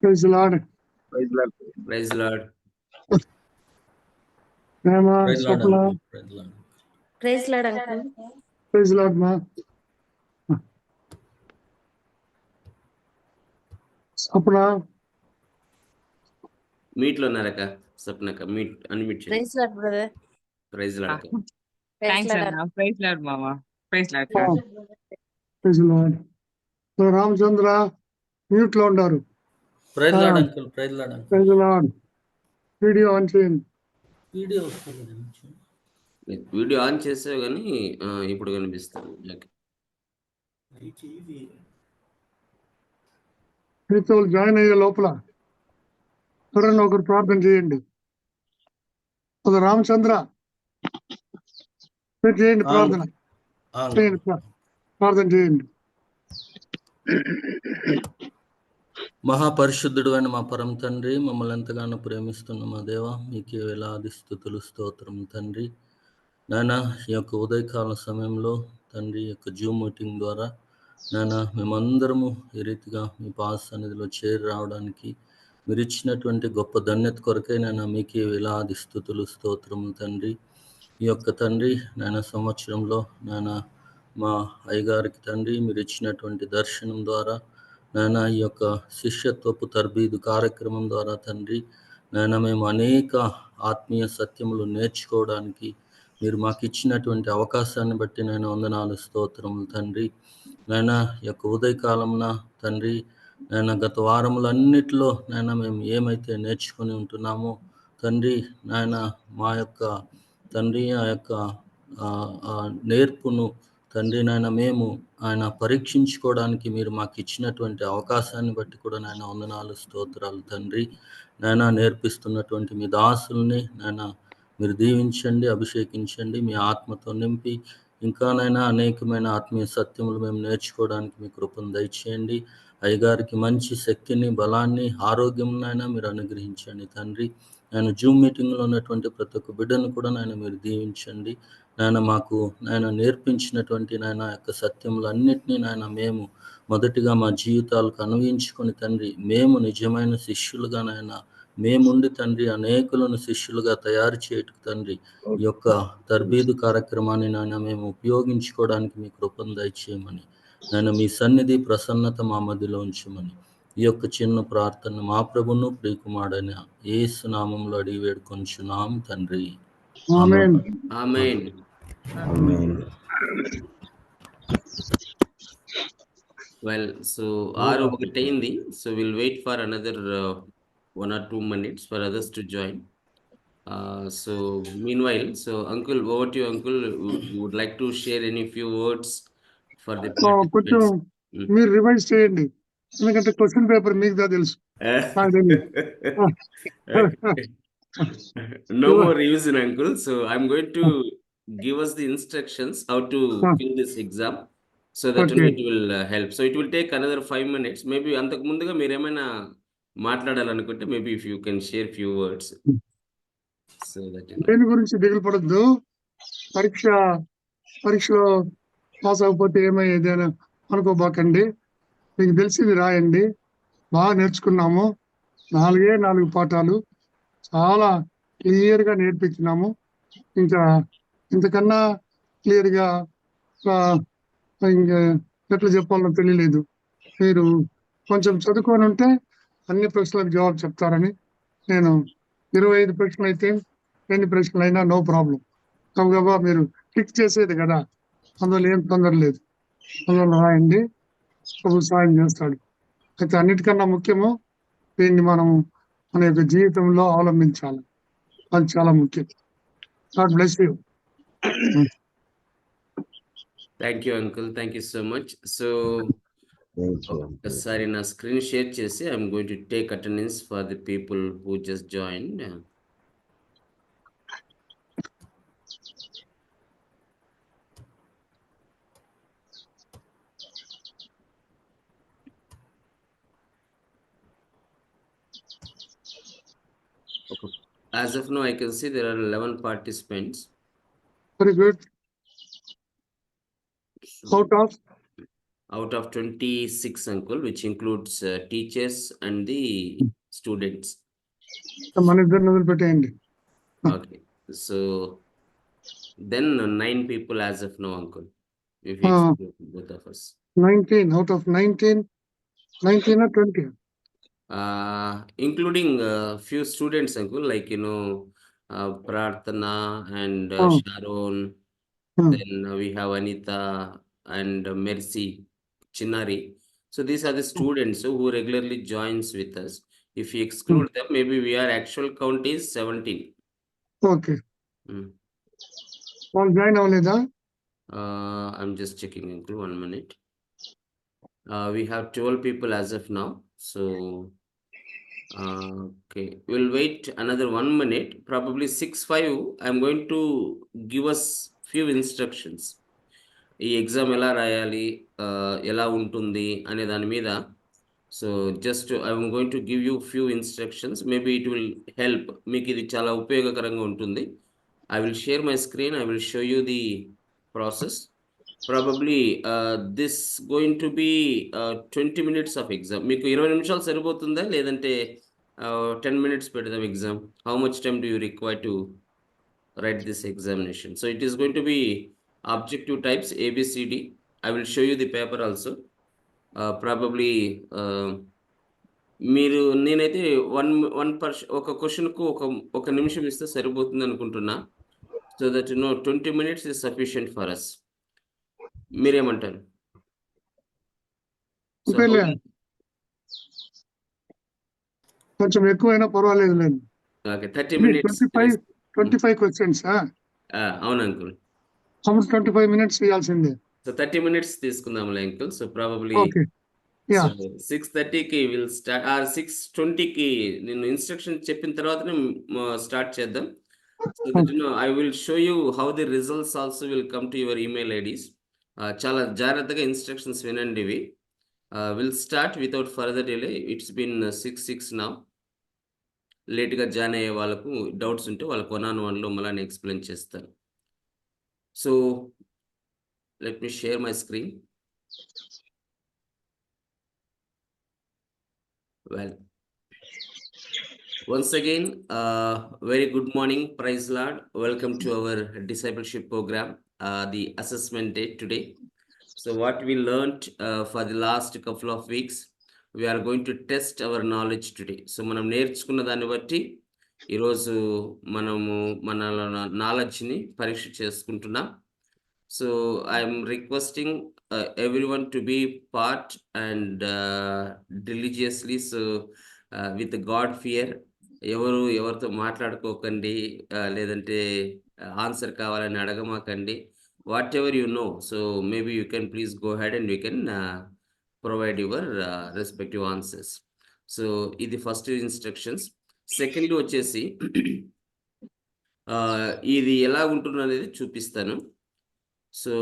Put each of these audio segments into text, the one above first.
Praise the Lord. Praise the Lord. Praise the Lord. Mama, Praise the Lord, Swapna. uncle. Praise the Lord. Praise Lord, uncle. Praise the Lord, ma. Swapna. Meet లో ఉన్నారక్క సప్నక్క meet unmute చేయండి. Praise Lord, brother. Praise Lord అక్క. Praise Thanks, Lord. Anna. Praise Lord, Mama. Praise Lord. Oh, praise the Lord. So Ramachandra mute లో ఉన్నారు. Praise the Lord, Ah. uncle. Praise the Lord, uncle. Praise the Lord. Video on చేయండి. Video వస్తుంది. Video on చేసావు కానీ ఇప్పుడు కనిపిస్తాను. Okay. మీతో join అయ్యే లోపల ఎవరన్నా ఒకరు ప్రార్థన చేయండి. ఒక రామచంద్ర మీరు చేయండి ప్రార్థన. చేయండి ప్రార్థన చేయండి. మహాపరిశుద్ధుడు అయిన మా పరమ తండ్రి, మమ్మల్ని ఎంతగానో ప్రేమిస్తున్న మా దేవ, మీకే వేలాది స్తుతులు స్తోత్రం తండ్రి. నాయన ఈ యొక్క ఉదయకాల సమయంలో తండ్రి ఈ యొక్క జూమ్ మీటింగ్ ద్వారా నాయన మేమందరము ఈ రీతిగా మీ పాద సన్నిధిలో చేరి రావడానికి మీరు ఇచ్చినటువంటి గొప్ప ధన్యత కొరకై నాయన మీకే వేలాది స్తుతులు స్తోత్రము తండ్రి. ఈ యొక్క తండ్రి నాయన సంవత్సరంలో నాయన మా అయ్యగారికి తండ్రి మీరు ఇచ్చినటువంటి దర్శనం ద్వారా నాయన ఈ యొక్క శిష్యత్వపు తర్బీదు కార్యక్రమం ద్వారా తండ్రి నాయన మేము అనేక ఆత్మీయ సత్యములు నేర్చుకోవడానికి మీరు మాకు ఇచ్చినటువంటి అవకాశాన్ని బట్టి నేను వందనాలు స్తోత్రములు తండ్రి. నాయన ఈ యొక్క ఉదయకాలంన తండ్రి నాయన గత వారములన్నిటిలో నాయన మేము ఏమైతే నేర్చుకుని ఉంటున్నామో తండ్రి నాయన మా యొక్క తండ్రి ఆ యొక్క నేర్పును తండ్రి నాయన మేము ఆయన పరీక్షించుకోవడానికి మీరు మాకు ఇచ్చినటువంటి అవకాశాన్ని బట్టి కూడా నాయన వందనాలు స్తోత్రాలు తండ్రి. నాయన నేర్పిస్తున్నటువంటి మీ దాసుల్ని నాయన మీరు దీవించండి, అభిషేకించండి, మీ ఆత్మతో నింపి ఇంకానైనా అనేకమైన ఆత్మీయ సత్యములు మేము నేర్చుకోవడానికి మీ కృపను దయచేయండి. అయ్యగారికి మంచి శక్తిని, బలాన్ని, ఆరోగ్యంనైనా మీరు అనుగ్రహించండి తండ్రి. నేను జూమ్ మీటింగ్లో ఉన్నటువంటి ప్రతి ఒక్క బిడ్డను కూడా నాయన మీరు దీవించండి. నాయన మాకు నాయన నేర్పించినటువంటి నాయన యొక్క సత్యములన్నిటినీ నాయన మేము మొదటిగా మా జీవితాలకు అన్వయించుకొని తండ్రి మేము నిజమైన శిష్యులుగా నాయన మేముండి తండ్రి అనేకులను శిష్యులుగా తయారు చేయటకు తండ్రి ఈ యొక్క తర్బీదు కార్యక్రమాన్ని నాయన మేము ఉపయోగించుకోవడానికి మీ కృపను దయచేయమని నాయన మీ సన్నిధి ప్రసన్నత మా మధ్యలో ఉంచమని ఈ యొక్క చిన్న ప్రార్థన మా ప్రభును ప్రియకుమారుడైన యేసు నామములో అడిగి వేడుకొంచున్నాం తండ్రి. ఆమేన్. ఆమేన్. Well, so 6:01 అయింది. So we'll wait for another 1 or 2 minutes for others to join. So meanwhile, so uncle, over to you, uncle. Would like to share any few words for the కొంచెం participants? మీరు revise చేయండి, ఎందుకంటే question paper మీకు దా తెలుసు. No more revision, uncle. So I'm going to give us the instructions how to fill this exam. So that it will help. So it will take another 5 minutes. Maybe అంతకు ముందుగా మీరు ఏమైనా మాట్లాడాలనుకుంటే maybe if you can share few words. So that దేని గురించి దిగులు పడద్దు. పరీక్షలో pass అవ్వకపోతే ఏమయ్యేది అని అనుకోబాకండి. మీకు తెలిసింది రాయండి. బాగా నేర్చుకున్నాము. 4 పాఠాలు చాలా క్లియర్ గా నేర్పించినాము. ఇంకా ఇంతకన్నా క్లియర్ గా ఇంకా ఎట్లా చెప్పాలో తెలియలేదు. మీరు కొంచెం చదువుకొని ఉంటే అన్ని ప్రశ్నలకు జవాబు చెప్తారని నేను 25 ప్రశ్నలు అయితే ఎన్ని ప్రశ్నలు అయినా నో ప్రాబ్లం. కాబట్టి మీరు టిక్ చేసేది కదా, అందులో ఏం తొందర లేదు. అందులో రాయండి, ప్రభు సాయం చేస్తాడు. అయితే అన్నిటికన్నా ముఖ్యము దీన్ని మనం మన యొక్క జీవితంలో అవలంబించాలి. అది చాలా ముఖ్యం. God bless you. Thank you, uncle. Thank you so much. So sorry, na screen share chesi I'm going to take attendance for the people who just joined. Okay. As of now, I can see there are 11 participants. Very good. Out of out of 26, uncle, which includes teachers and the students. మన ఇద్దరిని వదిలిపెట్టేయండి. Okay, so then 9 people as of now, uncle, if you exclude both of us. 19 out of 19 or 20. Including few students, uncle, like Prarthana and Sharon. Then we have Anita and Mercy Chinari. So these are the students who regularly joins with us. If you exclude them, maybe we are actual count is 17. Okay, వాళ్ళు join అవ్వలేదా? I'm just checking, uncle, 1 minute. We have 12 people as of now. So okay, we'll wait another 1 minute. Probably 6-5. I'm going to give us few instructions. ఈ exam ఎలా రాయాలి, ఎలా ఉంటుంది అనే దాని మీద. So just I'm going to give you few instructions. Maybe it will help. మీకు ఇది చాలా ఉపయోగకరంగా ఉంటుంది. I will share my screen. I will show you the process. Probably this going to be 20 minutes of exam. మీకు 20 నిమిషాలు సరిపోతుందా, లేదంటే 10 minutes పెడదాం exam? How much time do you require to write this examination? So it is going to be objective types ABCD. I will show you the paper also. Probably మీరు నేనైతే ఒక క్వశ్చన్కు ఒక నిమిషం ఇస్తే సరిపోతుంది అనుకుంటున్నా. So that 20 minutes is sufficient for us. మీరేమంటారు? కొంచెం ఎక్కువైనా పర్వాలేదు లేదు. Okay, 30 minutes. 25 questions. అవును అంకుల్. 25 minutes ఇవ్వాల్సిందే. సో 30 minutes తీసుకుందాంలే అంకుల్. సో ప్రాబబ్లీ 6:30కి విల్ స్టార్ట్, ఆర్ 6:20కి నేను ఇన్స్ట్రక్షన్ చెప్పిన తర్వాతనే స్టార్ట్ చేద్దాం. So that I will show you how the results also will come to your email IDs. చాలా జాగ్రత్తగా ఇన్స్ట్రక్షన్స్ వినండి ఇవి. Will start without further delay. It's been 6 now. లేట్గా జాయిన్ అయ్యే వాళ్ళకు డౌట్స్ ఉంటే వాళ్ళకు 1-on-1లో మళ్ళీ ఎక్స్ప్లెయిన్ చేస్తాను. So let me share my screen. Well, once again, very good morning, praise Lord. Welcome to our discipleship program, the assessment day today. So what we learned for the last couple of weeks, we are going to test our knowledge today. So మనం నేర్చుకున్న దాన్ని బట్టి ఈరోజు మనము మన నాలెడ్జ్ని పరీక్ష చేసుకుంటున్నాం. So I'm requesting everyone to be part and diligently, so with God fear. ఎవరితో మాట్లాడుకోకండి, లేదంటే ఆన్సర్ కావాలని అడగమాకండి. Whatever you know, so maybe you can please go ahead and you can provide your respective answers. So ఇది first instructions. Second వచ్చేసి ఇది ఎలా ఉంటుంది అనేది చూపిస్తాను. So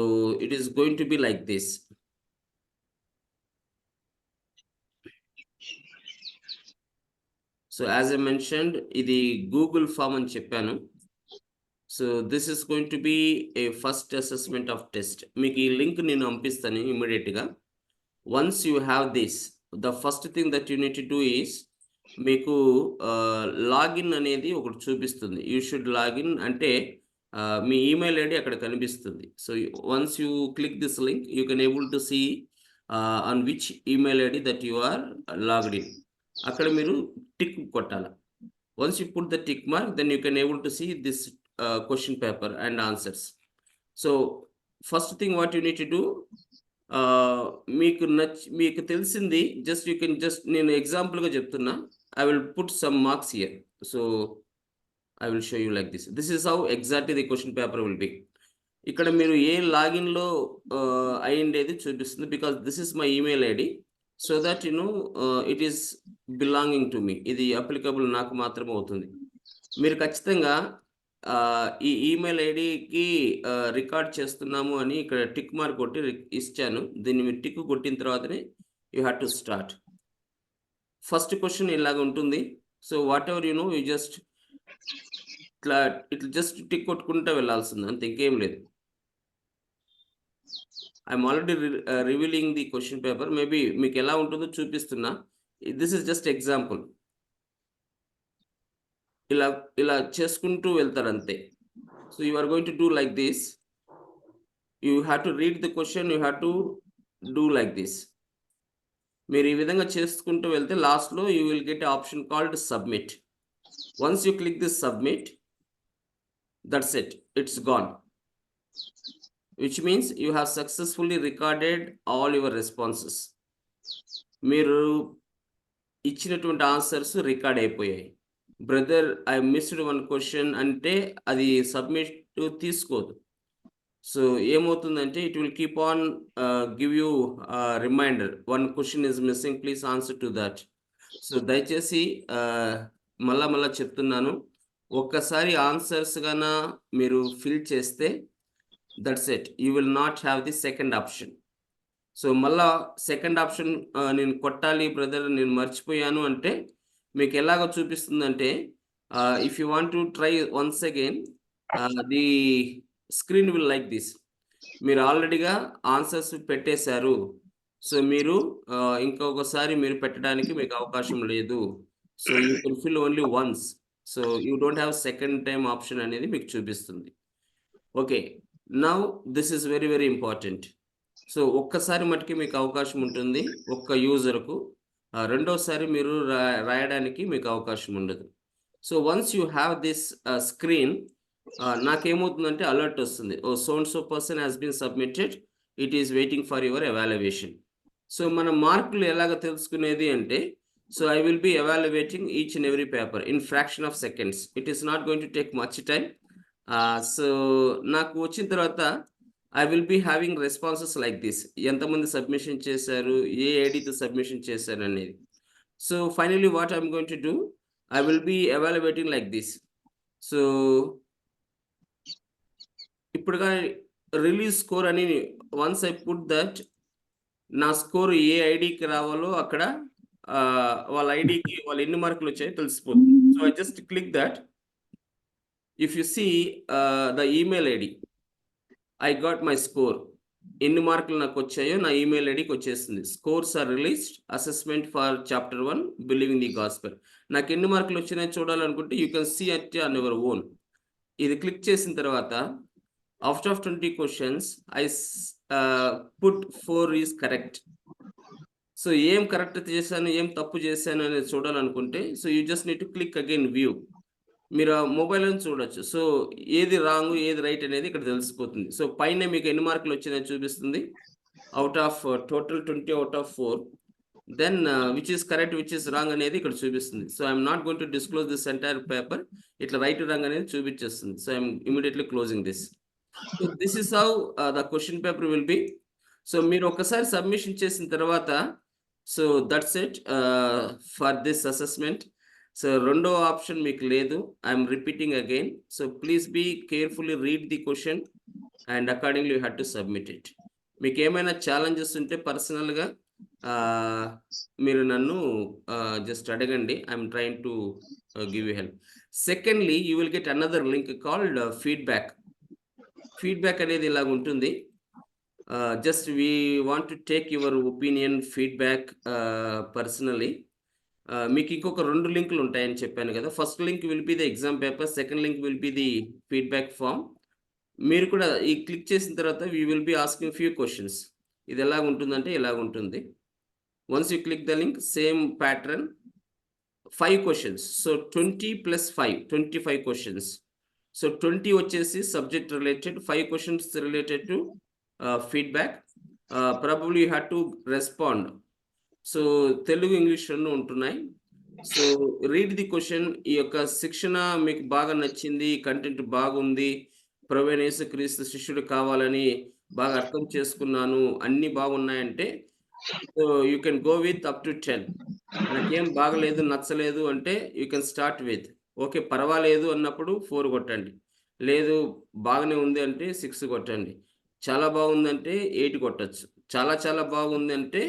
it is going to be like this. So as I mentioned, ఇది Google form అని చెప్పాను. So this is going to be a first assessment of test. మీకు ఈ లింక్ నేను పంపిస్తాను ఇమ్మీడియట్గా. Once you have this, the first thing that you need to do is, మీకు login అనేది ఒకటి చూపిస్తుంది. యూ షుడ్ లాగిన్ అంటే మీ ఈమెయిల్ ఐడి అక్కడ కనిపిస్తుంది. So once you click this link, you can able to see on which email ID that you are logged in. అక్కడ మీరు tick కొట్టాలి. Once you put the tick mark, then you can able to see this question paper and answers. So first thing what you need to do, మీకు తెలిసింది just you can just, నేను ఎగ్జాంపుల్గా చెప్తున్నా. I will put some marks here. So I will show you like this. This is how exactly the question paper will be. ఇక్కడ మీరు ఏ లాగిన్లో అయ్యిండేది చూపిస్తుంది, because this is my email ID. So that it is belonging to me. ఇది applicable నాకు మాత్రమే అవుతుంది. మీరు ఖచ్చితంగా ఈ ఈమెయిల్ ఐడికి రికార్డ్ చేస్తున్నాము అని ఇక్కడ టిక్ మార్క్ కొట్టి ఇచ్చాను. దీన్ని మీరు టిక్ కొట్టిన తర్వాతనే you have to start. First question ఇలాగ ఉంటుంది. So whatever you know, you just ఇట్లా జస్ట్ టిక్ కొట్టుకుంటూ వెళ్ళాల్సింది, అంతే, ఇంకేం లేదు. I'm already revealing the question paper. Maybe మీకు ఎలా ఉంటుందో చూపిస్తున్నా. This is just example. ఇలా ఇలా చేసుకుంటూ వెళ్తారు అంతే. So you are going to do like this. You have to read the question, you have to do like this. మీరు ఈ విధంగా చేసుకుంటూ వెళ్తే లాస్ట్లో you will get option called submit. Once you click this submit, that's it, it's gone. Which means you have successfully recorded all your responses. మీరు ఇచ్చినటువంటి answers record అయిపోయాయి. Brother I missed one question అంటే అది submit తీసుకోదు. So ఏమవుతుందంటే it will keep on give you reminder, one question is missing, please answer to that. So దయచేసి మళ్ళా చెప్తున్నాను, ఒక్కసారి ఆన్సర్స్ గాన మీరు ఫిల్ చేస్తే that's it, you will not have the second option. So మళ్ళా సెకండ్ ఆప్షన్ నేను కొట్టాలి బ్రదర్, నేను మర్చిపోయాను అంటే మీకు ఎలాగో చూపిస్తుందంటే, if you want to try once again, the screen will like this. మీరు ఆల్రెడీగా ఆన్సర్స్ పెట్టేశారు. సో మీరు ఇంకొకసారి మీరు పెట్టడానికి మీకు అవకాశం లేదు. So you can fill only once. So you don't have second time option అనేది మీకు చూపిస్తుంది. Okay, now this is very very important. So ఒక్కసారి మటుకి మీకు అవకాశం ఉంటుంది ఒక్క యూజర్కు, రెండోసారి మీరు రాయడానికి మీకు అవకాశం ఉండదు. So once you have this screen, నాకేమవుతుందంటే అలర్ట్ వస్తుంది, oh so and so person has been submitted, it is waiting for your evaluation. So మన మార్కులు ఎలాగ తెలుసుకునేది అంటే, so I will be evaluating each and every paper in fraction of seconds. It is not going to take much time. So నాకు వచ్చిన తర్వాత I will be having responses like this, ఎంతమంది submission చేశారు, ఏ ఐడితో సబ్మిషన్ చేశారు అనేది. So finally what I'm going to do, I will be evaluating like this. So ఇప్పుడుగా రిలీజ్ స్కోర్ అని వన్స్ ఐ పుట్ దట్, నా స్కోర్ ఏ ఐడికి రావాలో అక్కడ వాళ్ళ ఐడికి వాళ్ళు ఎన్ని మార్కులు వచ్చాయో తెలిసిపోతుంది. So I just click that. If you see the email ID, I got my score. ఎన్ని మార్కులు నాకు వచ్చాయో నా ఈమెయిల్ ఐడికి వచ్చేస్తుంది. Scores are released, assessment for chapter 1 believing the gospel. నాకు ఎన్ని మార్కులు వచ్చినాయో చూడాలనుకుంటే you can see at on your own. ఇది క్లిక్ చేసిన తర్వాత out of 20 questions I put 4 is correct. So ఏం కరెక్ట్ చేశాను, ఏం తప్పు చేశాను అనేది చూడాలనుకుంటే, so you just need to click again view. మీరు మొబైల్ అని చూడొచ్చు. సో ఏది రాంగ్ ఏది రైట్ అనేది ఇక్కడ తెలిసిపోతుంది. సో పైన మీకు ఎన్ని మార్కులు వచ్చినాయో చూపిస్తుంది. Out of total 20 out of 4, then which is correct which is wrong అనేది ఇక్కడ చూపిస్తుంది. So I'm not going to disclose this entire paper. ఇట్లా రైట్ రాంగ్ అనేది చూపించేస్తుంది. So I'm immediately closing this. So this is how the question paper will be. So మీరు ఒకసారి submission చేసిన తర్వాత, so that's it for this assessment. So రెండో option మీకు లేదు. I'm repeating again. So please be carefully read the question and accordingly you have to submit it. మీకు ఏమైనా challenges ఉంటే పర్సనల్గా మీరు నన్ను జస్ట్ అడగండి. I'm trying to give you help. Secondly you will get another link called feedback. Feedback అనేది ఇలాగ ఉంటుంది. Just we want to take your opinion, feedback personally. మీకు ఇంకొక 2 లింకులు ఉంటాయని చెప్పాను కదా. First link will be the exam paper, second link will be the feedback form. మీరు కూడా ఈ క్లిక్ చేసిన తర్వాత we will be asking few questions. ఇది ఎలాగ ఉంటుందంటే ఇలాగ ఉంటుంది. Once you click the link, same pattern, 5 questions. So 20 + 5 25 questions. So 20 వచ్చేసి subject related, 5 questions related to feedback. Probably you have to respond. So Telugu, English 2 ఉంటున్నాయి. So read the question. ఈ యొక్క శిక్షణ మీకు బాగా నచ్చింది, కంటెంట్ బాగుంది, ప్రభువైన యేసుక్రీస్తు శిష్యుడు కావాలని బాగా అర్థం చేసుకున్నాను, అన్నీ బాగున్నాయంటే, so you can go with up to 10. నాకేం బాగలేదు, నచ్చలేదు అంటే you can start with okay, పర్వాలేదు అన్నప్పుడు 4 కొట్టండి. లేదు బాగానే ఉంది అంటే 6 కొట్టండి. చాలా బాగుందంటే 8 కొట్టచ్చు. చాలా చాలా బాగుంది అంటే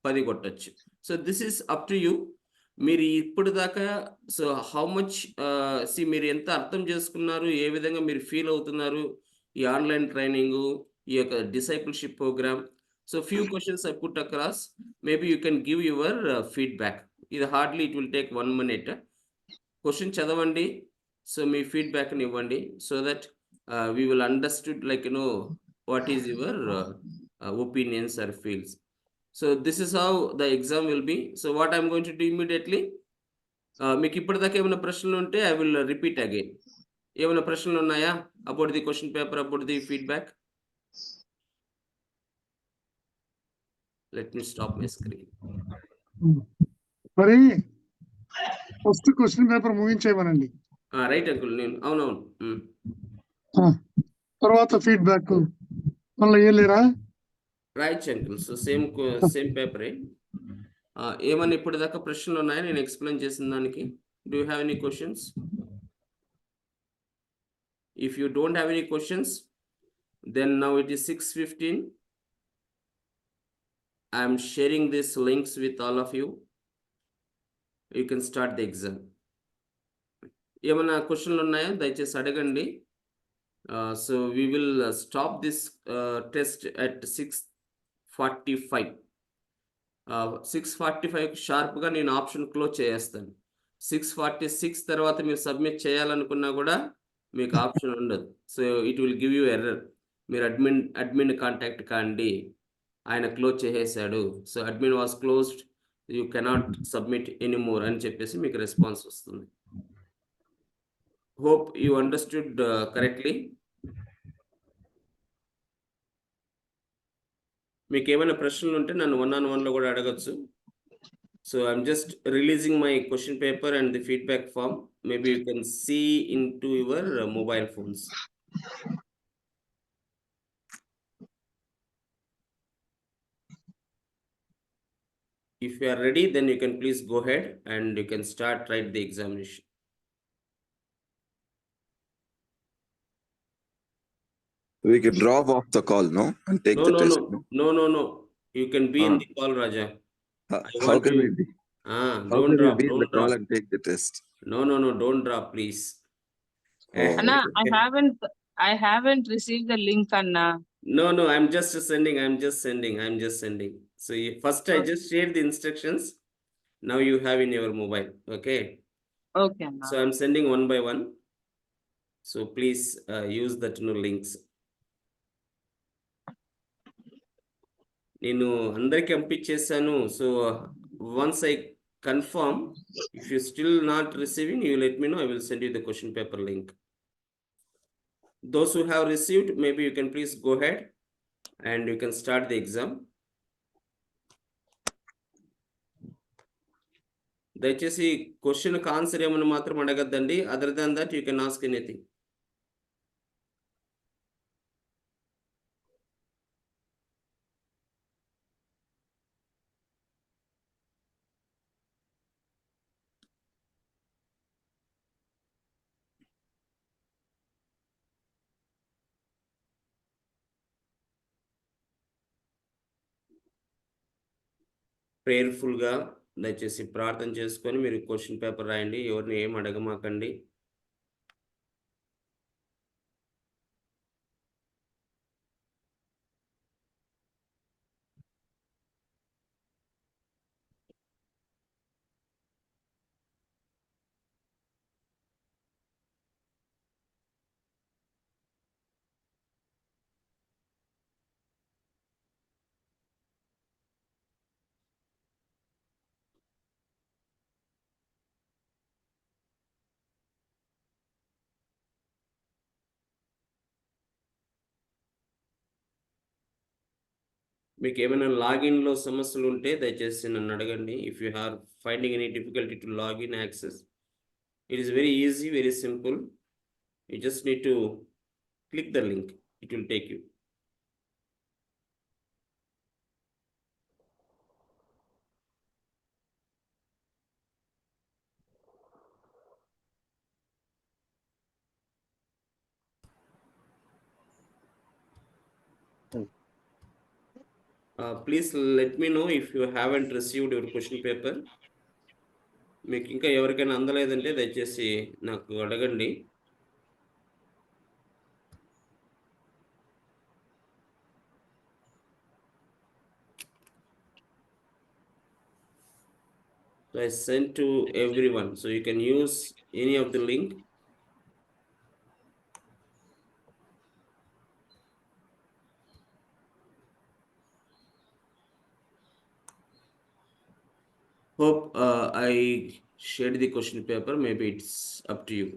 10 కొట్టచ్చు. So this is up to you. మీరు ఇప్పుడు దాకా సో హౌ మచ్ మీరు ఎంత అర్థం చేసుకున్నారు, ఏ విధంగా మీరు ఫీల్ అవుతున్నారు, ఈ ఆన్లైన్ ట్రైనింగు, ఈ యొక్క discipleship program. So few questions I put across. Maybe you can give your feedback. ఇది hardly it will take 1 minute. Question చదవండి. సో మీ ఫీడ్బ్యాక్ని ఇవ్వండి. So that we will understood like what is your opinions or feels. So this is how the exam will be. So what I'm going to do immediately, మీకు ఇప్పటిదాకా ఏమైనా ప్రశ్నలు ఉంటే I will repeat again. ఏమైనా ప్రశ్నలు ఉన్నాయా about the question paper, about the feedback? Let me stop my screen. మరి first question paper ముగించేయమనండి. రైట్ అంకుల్, నేను అవునవును. తర్వాత ఫీడ్బ్యాక్ మళ్ళీ వేయలేరా? Right uncle. సో సేమ్ పేపరే. ఏమన్నా ఇప్పటిదాకా ప్రశ్నలు ఉన్నాయా నేను ఎక్స్ప్లెయిన్ చేసిన దానికి? Do you have any questions? If you don't have any questions, then now it is 6:15. I am sharing these links with all of you. You can start the exam. ఏమైనా క్వశ్చన్లు ఉన్నాయా దయచేసి అడగండి. So we will stop this test at 6:45. 6:45 షార్ప్గా నేను option close చేస్తాను. 6:46 తర్వాత మీరు సబ్మిట్ చేయాలనుకున్నా కూడా మీకు ఆప్షన్ ఉండదు. So it will give you error. మీరు అడ్మిన్ కాంటాక్ట్ కాండి, ఆయన క్లోజ్ చేసేసాడు, so admin was closed, you cannot submit anymore అని చెప్పేసి మీకు రెస్పాన్స్ వస్తుంది. Hope you understood correctly. మీకు ఏమైనా ప్రశ్నలు ఉంటే నన్ను 1-on-1లో కూడా అడగచ్చు. So I'm just releasing my question paper and the feedback form. Maybe you can see into your mobile phones. If you are ready, then you can please go ahead and you can start write the examination. We can drop off the call, no? And take the test. No. You can be in the call, Raja. How can we be? How Don't can drop. we be in the Don't call drop. and take the test? No. Don't drop, please. Oh. Anna, I haven't received the link, Anna. No. I'm just sending. So first I just shared the instructions. Now you have in your mobile. Okay. Okay, Anna. So I'm sending one by one. So please use that links. నేను అందరికి పంపించేసాను. So once I confirm, if you still not receiving, you let me know. I will send you the question paper link. Those who have received, maybe you can please go ahead and you can start the exam. దయచేసి క్వశ్చన్కి answer ఏమని మాత్రం అడగద్దండి. Other than that you can ask anything. ప్రేయర్ఫుల్గా దయచేసి ప్రార్థన చేసుకొని మీరు క్వశ్చన్ పేపర్ రాయండి. ఎవరిని ఏం అడగమాకండి. మీకు ఏమైనా లాగిన్లో సమస్యలు ఉంటే దయచేసి నన్ను అడగండి. If you have finding any difficulty to login access, it is very easy, very simple. You just need to click the link, it will take you. Please let me know if you haven't received your question paper. మీకు ఇంకా ఎవరికైనా అందలేదంటే దయచేసి నాకు అడగండి. So I sent to everyone. So you can use any of the link. Hope I shared the question paper. Maybe it's up to you.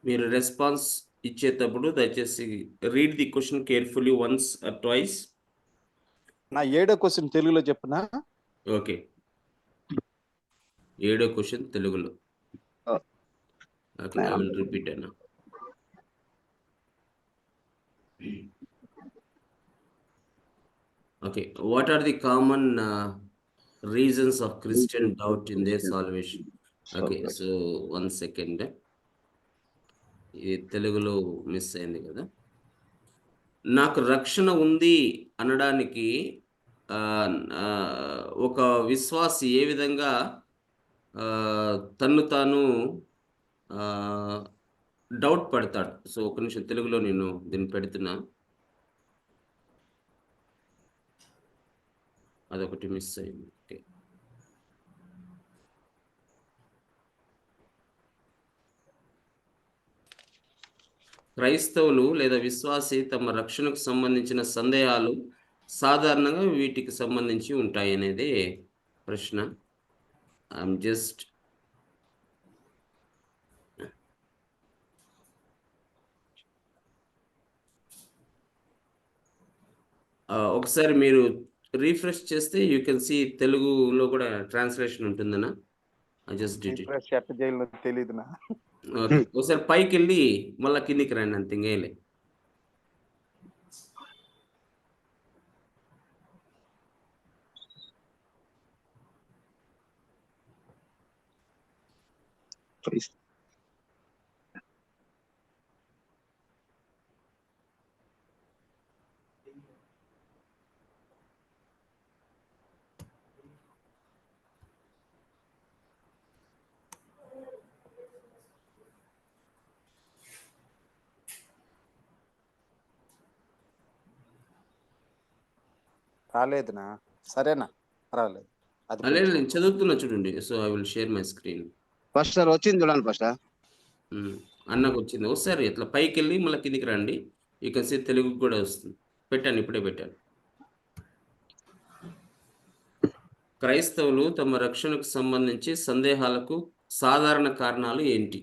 మీరు response ఇచ్చేటప్పుడు దయచేసి read the question carefully once or twice. నా 7వ క్వశ్చన్ తెలుగులో చెప్పునా? Okay, 7వ క్వశ్చన్ తెలుగులో. ఓకే, ఐ విల్ రిపీట్ అన్న. Okay, what are the common reasons of Christian doubt in their salvation? Okay, so 1 second. ఇది తెలుగులో మిస్ అయింది కదా. నాకు రక్షణ ఉంది అనడానికి ఒక విశ్వాసి ఏ విధంగా తన్ను తాను డౌట్ పడతాడు. సో ఒక నిమిషం, తెలుగులో నేను దీన్ని పెడుతున్నా. అదొకటి మిస్ అయింది. ఓకే, క్రైస్తవులు లేదా విశ్వాసి తమ రక్షణకు సంబంధించిన సందేహాలు సాధారణంగా వీటికి సంబంధించి ఉంటాయి అనేది ప్రశ్న. ఐఎమ్ జస్ట్ ఒకసారి మీరు రీఫ్రెష్ చేస్తే యూ కెన్ సీ తెలుగులో కూడా ట్రాన్స్లేషన్ ఉంటుందన్నా. I just did it. Refresh ఎట్ట చేయాలో తెలియదు నా. ఓకే, ఒకసారి పైకి వెళ్ళి మళ్ళీ కిందికి రండి, అంత ఇంకేలే. రాలేదునా? సరేనా, రాలేదు. అది లేదు, నేను చదువుతున్నా చూడండి. So I will share my screen. First sir వచ్చింది చూడండి ఫస్ట్. అన్నకు వచ్చింది. ఒకసారి ఇట్లా పైకి వెళ్ళి మళ్ళీ కిందికి రండి. యూ కెన్ సీ తెలుగు కూడా వస్తుంది. పెట్టాను, ఇప్పుడే పెట్టాను. క్రైస్తవులు తమ రక్షణకు సంబంధించి సందేహాలకు సాధారణ కారణాలు ఏంటి?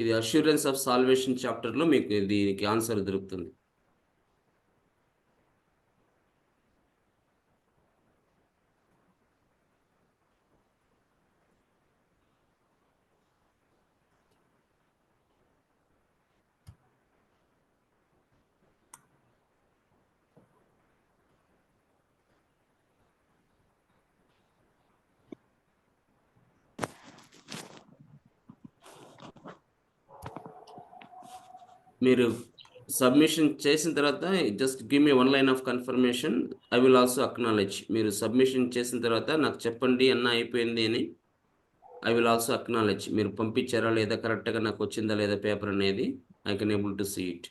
ఇది అష్యూరెన్స్ ఆఫ్ సాల్వేషన్ చాప్టర్లో మీకు దీనికి ఆన్సర్ దొరుకుతుంది. మీరు సబ్మిషన్ చేసిన తర్వాత just give me 1 line of confirmation. I will also acknowledge. మీరు సబ్మిషన్ చేసిన తర్వాత నాకు చెప్పండి అన్న అయిపోయింది అని. I will also acknowledge. మీరు పంపించారా లేదా, కరెక్ట్గా నాకు వచ్చిందా లేదా పేపర్ అనేది. I can able to see it.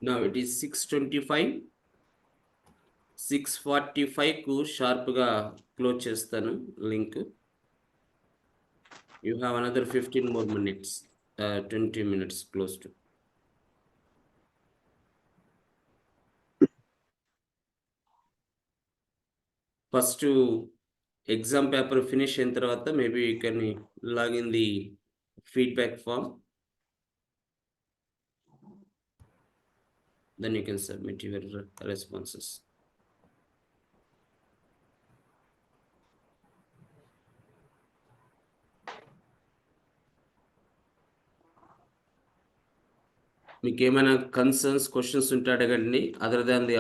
Now it is 6:25. 6:45కు షార్ప్గా క్లోజ్ చేస్తాను link. You have another 15 more minutes, 20 minutes close to. First exam paper finish అయిన తర్వాత maybe you can log in the feedback form. Then you can submit your responses. మీకు ఏమైనా concerns, questions ఉంటే అడగండి. Other than the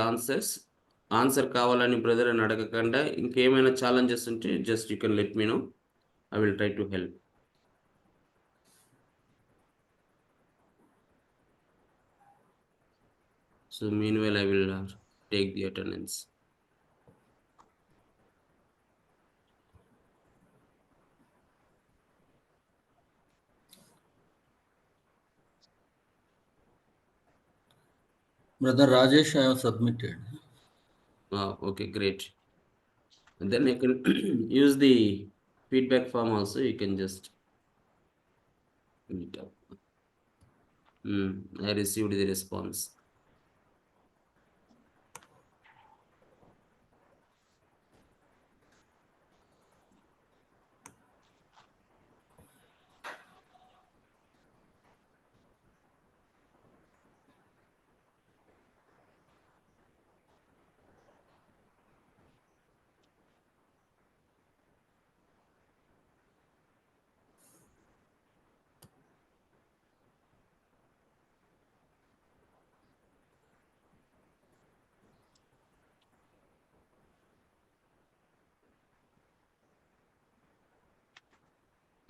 answer కావాలని brother అని అడగకుండా ఇంకేమైనా ఛాలెంజెస్ ఉంటే just you can let me know. I will try to help. So meanwhile I will take the attendance. Brother Rajesh, I have submitted. Okay, great. And then you can use the feedback form also. You can just fill it up. I received the response.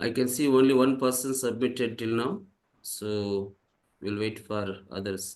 I can see only one person submitted till now, so we'll wait for others.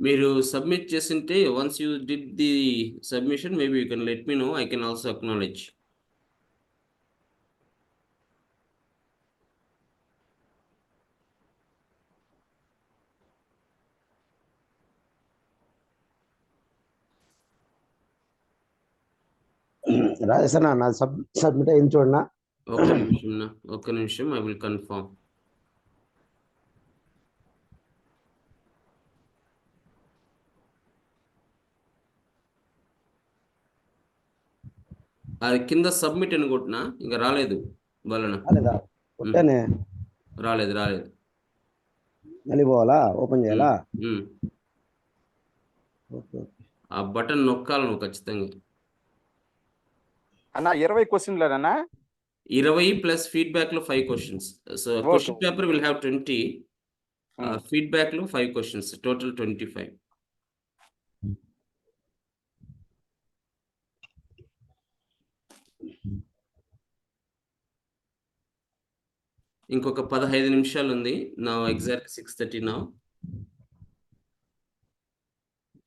మీరు submit చేసింటే once you did the submission maybe you can let me know, I can also acknowledge. రాజేశన్న నా submit అయింది చూడనా. ఒక్క నిమిషం I will confirm. అది కింద సబ్మిట్ అని కొట్టినా ఇంకా రాలేదు వలన. రాలేదా? కొట్టానే. రాలేదు. మళ్ళీ పోవాలా? ఓపెన్ చేయాలా? ఉమ్. ఓకే. ఆ బటన్ నొక్కాలి నువ్వు ఖచ్చితంగా. అన్న 20 క్వశ్చన్లేనా? 20 ప్లస్ ఫీడ్బ్యాక్ లో 5 questions. So question paper will have 20, feedback లో 5 క్వశ్చన్స్, టోటల్ 25. ఇంకొక 15 నిమిషాలు ఉంది. నా exact 6:30 now.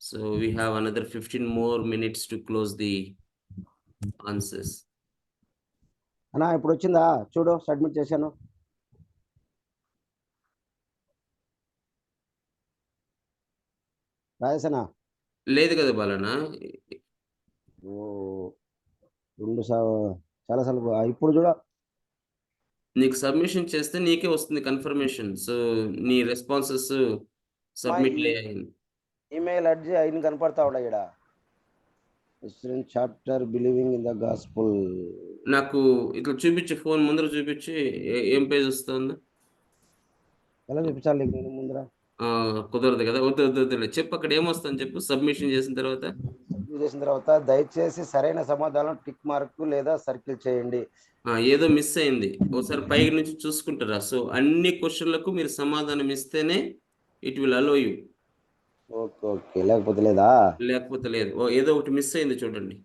So we have another 15 more minutes to close the answers. అన్నా ఇప్పుడు వచ్చిందా చూడు, సబ్మిట్ చేశాను. రాజేశనా? లేదు కదా బాలనా? చాలా సార్లు ఇప్పుడు చూడ. నీకు సబ్మిషన్ చేస్తే నీకే వస్తుంది కన్ఫర్మేషన్. సో నీ రెస్పాన్సెస్ సబ్మిట్ అయ్యాయి. ఈమెయిల్ అడ్జి అయిన కనపడతా ఉండ ఇక్కడ. Chapter believing in the gospel. నాకు ఇట్లా చూపించి, ఫోన్ ముందర చూపించి ఏం పేజ్ వస్తుంది. ఎలా చూపించాలి నేను ముందర? కుదరదు కదా. వద్దు చెప్పు, అక్కడ ఏమొస్తుందని చెప్పు. సబ్మిషన్ చేసిన తర్వాత దయచేసి సరైన సమాధానం టిక్ మార్క్ లేదా సర్కిల్ చేయండి. ఏదో మిస్ అయింది, ఒకసారి పై నుంచి చూసుకుంటారా. సో అన్ని క్వశ్చన్లకు మీరు సమాధానం ఇస్తేనే it will allow you. Okay. లేకపోతే లేదు. ఏదో ఒకటి మిస్ అయింది చూడండి.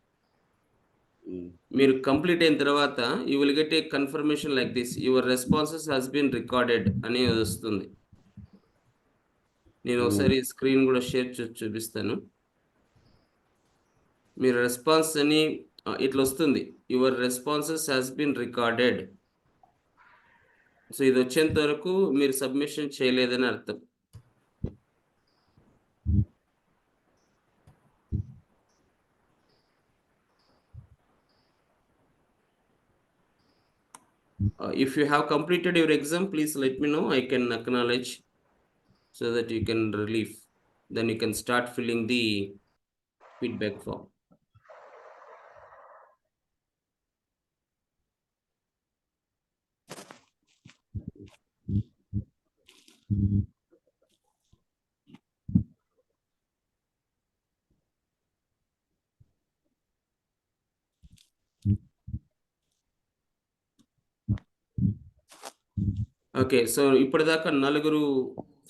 మీరు కంప్లీట్ అయిన తర్వాత you will get a confirmation like this, your responses has been recorded అని వస్తుంది. నేను ఒకసారి స్క్రీన్ కూడా షేర్ చూపిస్తాను. మీరు రెస్పాన్స్ అని ఇట్లా వస్తుంది, your responses has been recorded. So ఇది వచ్చేంత వరకు మీరు సబ్మిషన్ చేయలేదని అర్థం. If you have completed your exam, please let me know. I can acknowledge so that you can relieve. Then you can start filling the feedback form. Okay. So ఇప్పటిదాకా 4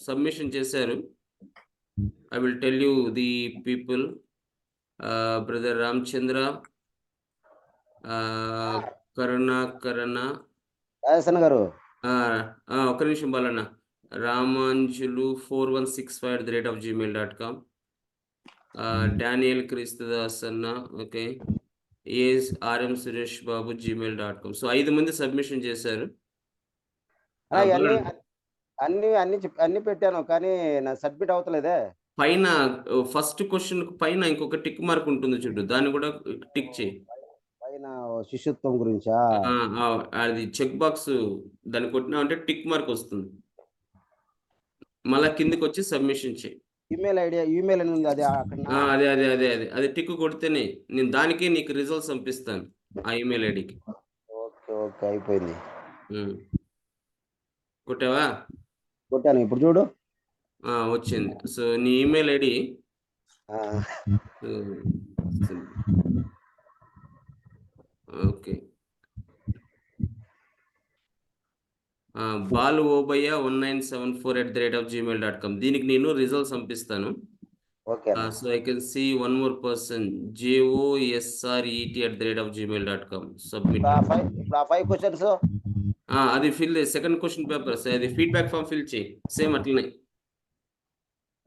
submission చేశారు. I will tell you the people. Brother Ramachandra, Karuna Rajesan గారు. ఒక్క నిమిషం బాలన్న. Ramanjulu 4165@gmail.com. Daniel Kristudas అన్న, okay. RM Suresh Babu gmail.com. So 5 మంది submission చేశారు. అన్ని పెట్టాను కానీ నా సబ్మిట్ అవుతలేదే. పైన ఫస్ట్ క్వశ్చన్ పైన ఇంకొక టిక్ మార్క్ ఉంటుంది చూడు, దాన్ని కూడా టిక్ చేయి. పైన శిష్యత్వం గురించా? అది చెక్ బాక్స్, దాన్ని కొట్టినా అంటే టిక్ మార్క్ వస్తుంది. మళ్ళా కిందికి వచ్చి సబ్మిషన్ చేయి. ఈమెయిల్ అని ఉంది, అది టిక్ కొడితేనే నేను దానికి నీకు రిజల్ట్స్ పంపిస్తాను ఆ ఈమెయిల్ ఐడికి. ఓకే అయిపోయింది. కొట్టావా? కొట్టాను, ఇప్పుడు చూడు వచ్చింది. సో నీ email ID okay, Balu Obaiah 1974@gmail.com. దీనికి నేను రిజల్ట్స్ పంపిస్తాను. So I can see one more person, JOSRET@gmail.com. Submit. అది ఫిల్, సెకండ్ క్వశ్చన్ పేపర్ అది ఫీడ్బ్యాక్ ఫామ్ ఫిల్ చేయి, సేమ్ అట్లనే.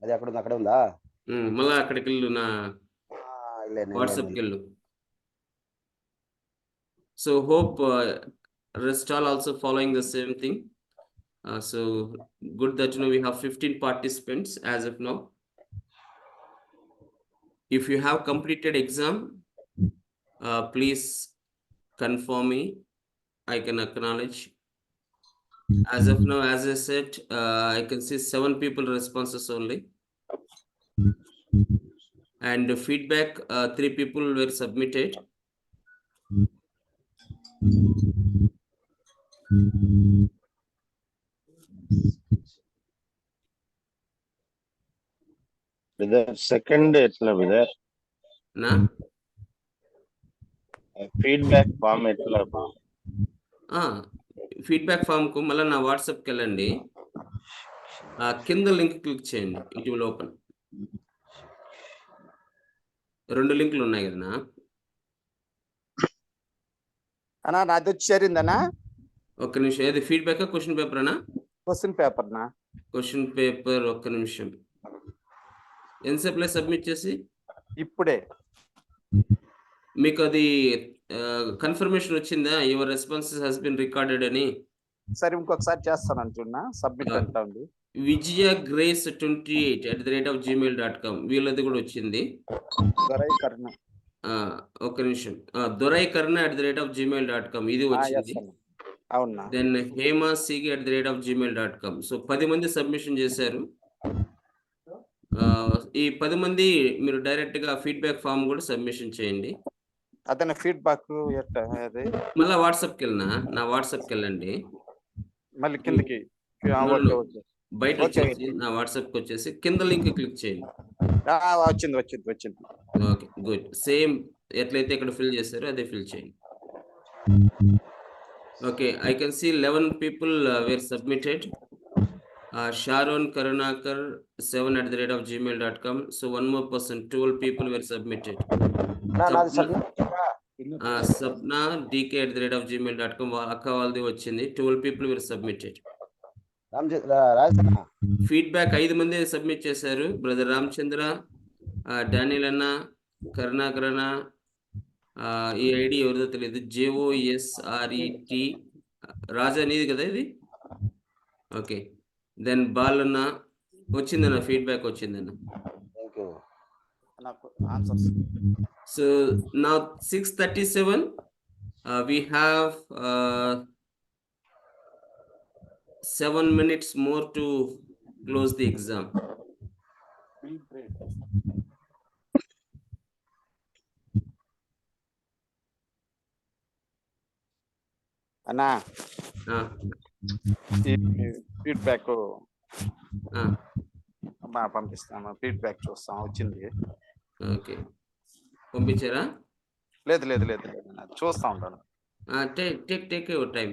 అది అక్కడ ఉంది, అక్కడ ఉందా? మళ్ళా అక్కడికి వెళ్ళు, నా వెళ్ళాను వాట్సాప్కి వెళ్ళు. So hope rest all also following the same thing. So good that we have 15 participants as of now. If you have completed exam, please confirm me. I can acknowledge. As of now, as I said, I can see 7 people responses only. And the feedback, 3 people were submitted. Second ఎట్లా brother? నా feedback form ఎట్లా? Feedback form కు మళ్ళీ నా వాట్సాప్కి వెళ్ళండి. కింద link click చేయండి, ఇట్ విల్ ఓపెన్. 2 లింకులు ఉన్నాయి కదా అన్నా, నాది వచ్చి చేరిందనా? ఒక్క నిమిషం. ఏది ఫీడ్బ్యాక్ క్వశ్చన్ పేపర్ అనా? క్వశ్చన్ పేపర్ నా? క్వశ్చన్ పేపర్ ఒక్క నిమిషం. ఎంతసేపులో సబ్మిట్ చేసి? ఇప్పుడే. మీకు అది కన్ఫర్మేషన్ వచ్చిందా? Your responses has been recorded అని. సరే, ఇంకొకసారి చేస్తాను అంటున్నా. సబ్మిట్ అంటా ఉంది. విజయ గ్రేస్ 28@gmail.com వీళ్ళది కూడా వచ్చింది. ఒక్క నిమిషం. దొరైకర్ణ@gmail.com ఇది వచ్చింది. అవునా? Then hema.sigi@gmail.com. సో 10 మంది సబ్మిషన్ చేశారు. ఈ 10 మంది మీరు డైరెక్ట్ గా ఫీడ్బ్యాక్ ఫామ్ కూడా సబ్మిషన్ చేయండి. అతని ఫీడ్బ్యాక్ మళ్ళీ వాట్సాప్కి వెళ్ళినా, నా వాట్సాప్కి వెళ్ళండి. మళ్ళీ కిందకి బయట వచ్చేసి నా వాట్సాప్కి వచ్చేసి కింద లింక్ క్లిక్ చేయండి. వచ్చింది. Okay, good. సేమ్ ఎట్లయితే ఇక్కడ ఫిల్ చేశారో అదే ఫిల్ చేయండి. Okay, I can see 11 people were submitted. Sharon Karunakar 7@gmail.com. So one more person, 12 people were submitted. Sapna DK@gmail.com అక్క వాళ్ళది వచ్చింది. 12 people were submitted. ఫీడ్బ్యాక్ 5 మంది సబ్మిట్ చేశారు. బ్రదర్ రామచంద్ర, డానియల్ అన్న, కరుణాకర్ అన్న, ఈ ఐడి ఎవరిదో తెలియదు, JOSRET రాజా నీది కదా ఇది? ఓకే, దెన్ బాలన్న వచ్చిందన్న, ఫీడ్బ్యాక్ వచ్చిందన్న. సో నా 6:37 we have 7 minutes more to close the exam. అన్నా, ఫీడ్బ్యాక్ పంపిస్తాను. ఫీడ్బ్యాక్ చూస్తాం, వచ్చింది. ఓకే, పంపించారా? లేదు చూస్తా ఉంటాను. Take your time.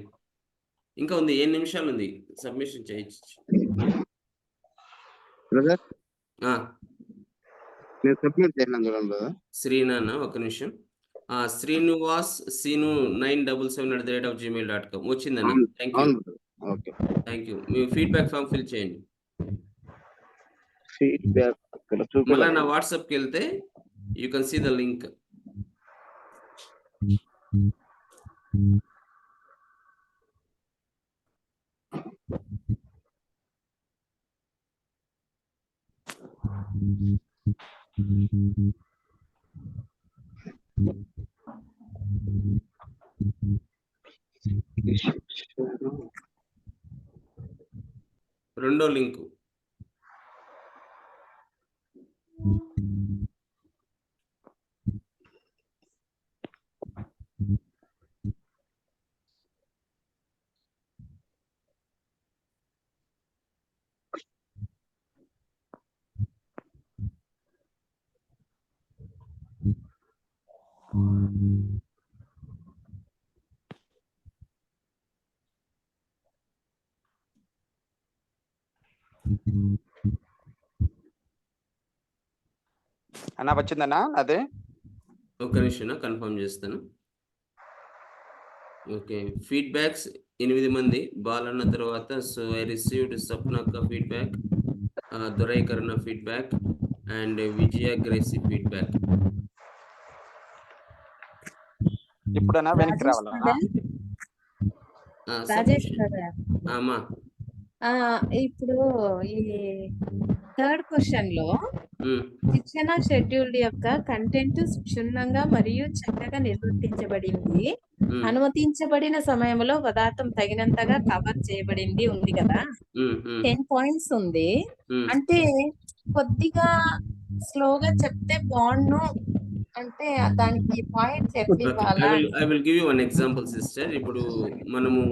ఇంకా ఉంది, 7 నిమిషాలు ఉంది, సబ్మిషన్ చేయొచ్చు. శ్రీనాన్న ఒక్క నిమిషం. శ్రీనివాస్ సీను 977@gmail.com వచ్చిందన్న. Thank you. మీ ఫీడ్బ్యాక్ ఫామ్ ఫిల్ చేయండి. మళ్ళీ నా వాట్సాప్కి వెళ్తే you can see the link. రెండో లింకు. అన్నా, వచ్చిందన్నా అదే? ఒక్క నిమిషం కన్ఫర్మ్ చేస్తాను. ఓకే, ఫీడ్బ్యాక్స్ 8 మంది బాలన్న తర్వాత. సో ఐ రిసీవ్డ్ సప్నక్క feedback. Durai Karuna feedback, and Vijaya Gracie feedback. ఇప్పుడైనా వెనక్కి రావాలా? రాజేష్ Submission. కదా Ama. ఇప్పుడు ఈ థర్డ్ క్వశ్చన్ లో శిక్షణ షెడ్యూల్ యొక్క కంటెంట్ క్షుణ్ణంగా మరియు చక్కగా నిర్వర్తించబడింది, అనుమతించబడిన సమయంలో పదార్థం తగినంతగా కవర్ చేయబడింది ఉంది కదా. 10 పాయింట్స్ ఉంది. అంటే కొద్దిగా స్లోగా చెప్తే బాగుండు, అంటే దానికి పాయింట్స్ ఎట్లా ఇవ్వాలా? I will give you one example, sister. ఇప్పుడు మనము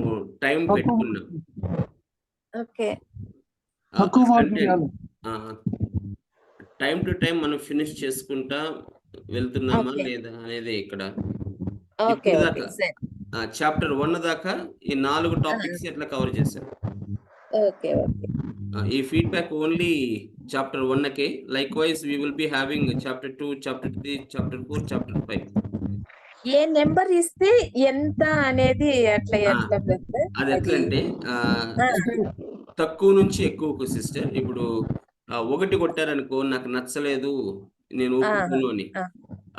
టైం పెట్టుకున్నాం. ఓకే, తక్కువ మార్కులు ఇవ్వాలి. టైం టు టైం మనం ఫినిష్ చేసుకుంటా వెళ్తున్నామా Okay. లేదా అనేది ఇక్కడ. ఓకే, ఇప్పుడు ఓకే, దాకా సరే. చాప్టర్ 1 దాకా ఈ 4 టాపిక్స్ ఎట్లా కవర్ చేశారు. Okay, okay. ఈ ఫీడ్బ్యాక్ ఓన్లీ చాప్టర్ 1కే. Likewise we will be having chapter 2, chapter 3, chapter 4, chapter 5. ఏ నెంబర్ ఇస్తే ఎంత అనేది అట్లా ఎట్లా బ్రదర్? అది ఎట్లా అంటే తక్కువ నుంచి ఎక్కువకు సిస్టర్. ఇప్పుడు 1 కొట్టారనుకో, నాకు నచ్చలేదు, నేను ఒప్పుకోను అని.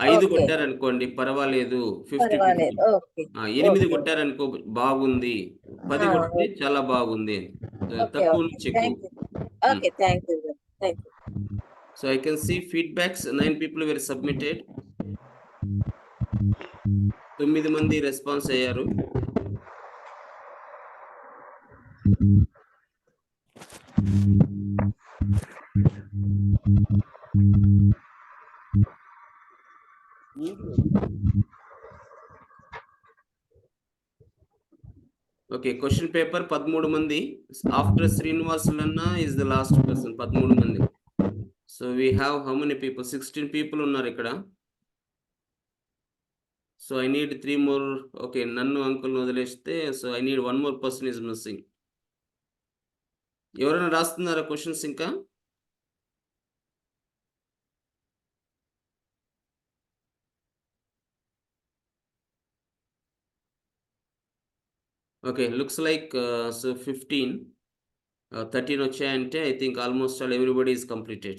5 ఓకే. కొట్టారనుకోండి, పర్వాలేదు, 50-50. పర్వాలేదు. ఓకే. 8 ఓకే. కొట్టారనుకో, బాగుంది. 10 కొడితే ఓకే. చాలా బాగుంది అని. ఓకే, తక్కువ ఓకే. నుంచి ఎక్కువ. Thank you. Okay, thank you brother. Thank you. So I can see feedbacks. 9 people were submitted. 9 మంది రెస్పాన్స్ అయ్యారు. Okay, question paper 13 మంది. After Srinivasalanna is the last person. 13 మంది. So we have how many people? 16 people ఉన్నారు ఇక్కడ. So I need 3 more. Okay, నన్ను uncle వదిలేస్తే, so I need 1 more person is missing. ఎవరైనా రాస్తున్నారా questions ఇంకా? Okay, looks like so 15, 13 వచ్చాయంటే I think almost all everybody is completed.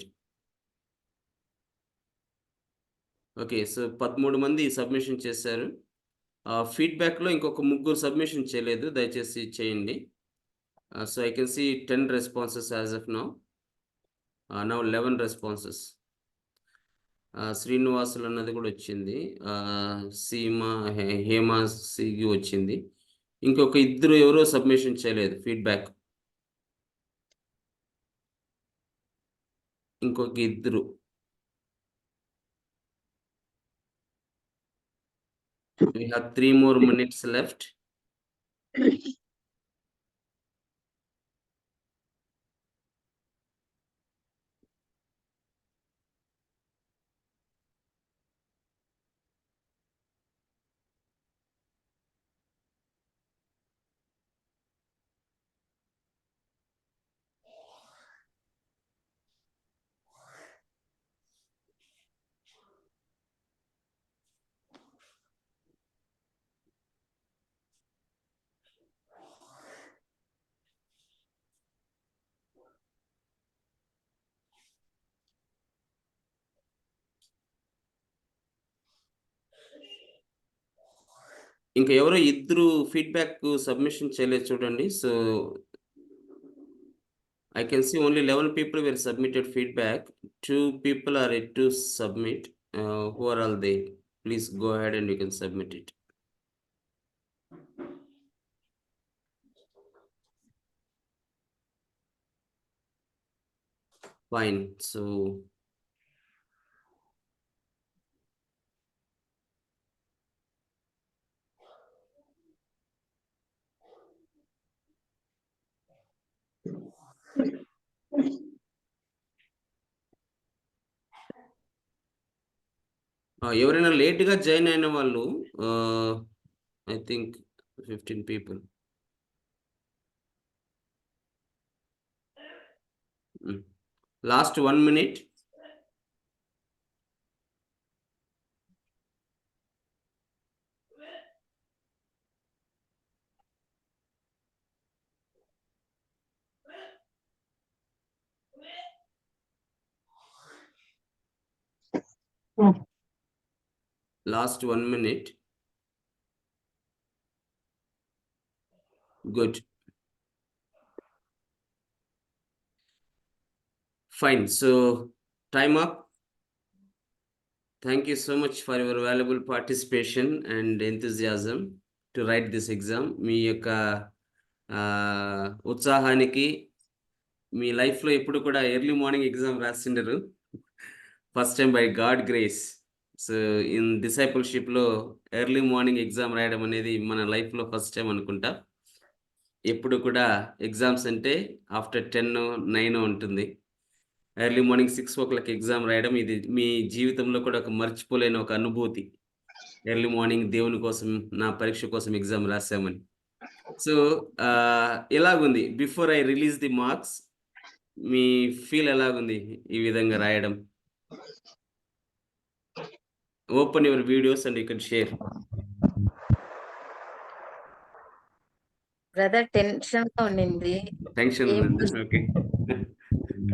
Okay, so 13 మంది submission చేశారు. ఫీడ్బ్యాక్లో ఇంకొక 3 సబ్మిషన్ చేయలేదు, దయచేసి చేయండి. So I can see 10 responses as of now. Now 11 responses. Srinivasulu అన్నది కూడా వచ్చింది. సీమా, హేమా సిగి వచ్చింది. ఇంకొక 2 ఎవరో సబ్మిషన్ చేయలేదు ఫీడ్బ్యాక్. ఇంకొక 2. We have 3 more minutes left. ఇంకా ఎవరో 2 ఫీడ్బ్యాక్ సబ్మిషన్ చేయలేదు చూడండి. So I can see only 11 people were submitted feedback. 2 people are yet to submit. Who are all they? Please go ahead and you can submit it. Fine. So ఎవరైనా లేట్గా join అయిన వాళ్ళు, I think 15 people. Last 1 minute. Last 1 minute. Good. Fine. So time up. Thank you so much for your valuable participation and enthusiasm to write this exam. మీ యొక్క ఉత్సాహానికి మీ లైఫ్లో ఎప్పుడు కూడా ఎర్లీ మార్నింగ్ ఎగ్జామ్ రాసిండరు. First time by God grace. So in డిసైపుల్షిప్లో early morning exam రాయడం అనేది మన లైఫ్లో ఫస్ట్ టైం అనుకుంటా. ఎప్పుడు కూడా ఎగ్జామ్స్ అంటే ఆఫ్టర్ 10-9 ఉంటుంది. ఎర్లీ మార్నింగ్ 6 o'clock ఎగ్జామ్ రాయడం ఇది మీ జీవితంలో కూడా ఒక మర్చిపోలేని ఒక అనుభూతి. ఎర్లీ మార్నింగ్ దేవుని కోసం నా పరీక్ష కోసం ఎగ్జామ్ రాసామని. సో ఎలాగుంది before I release the marks me feel ఎలాగుంది ఈ విధంగా రాయడం? Open your videos and you can share. Brother tension గా ఉండింది. టెన్షన్ ఏం ఉందా? Okay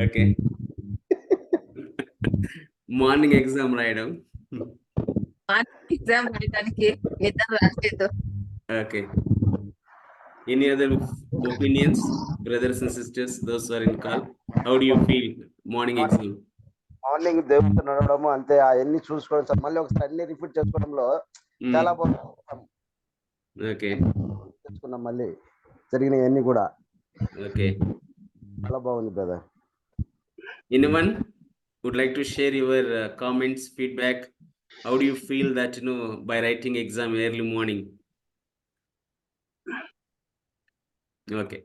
okay. మార్నింగ్ ఎగ్జామ్ రాయడం. ఎగ్జామ్ రాయడానికి నిద్ర రాలేదు. Okay. Any other opinions, brothers and sisters, those who are in call? How do you feel morning exam? Morning దేవుడితో నడవడము అంతే, అవన్నీ చూసుకోవడం సార్. మళ్ళీ ఒకసారి అన్ని రిపీట్ చేసుకోవడంలో చాలా బాగుంది. ఓకే. తెలుసుకున్నాం మళ్ళీ జరిగినవన్నీ కూడా. ఓకే. చాలా బాగుంది brother. Anyone would like to share your comments, feedback? How do you feel that by writing exam early morning? Okay.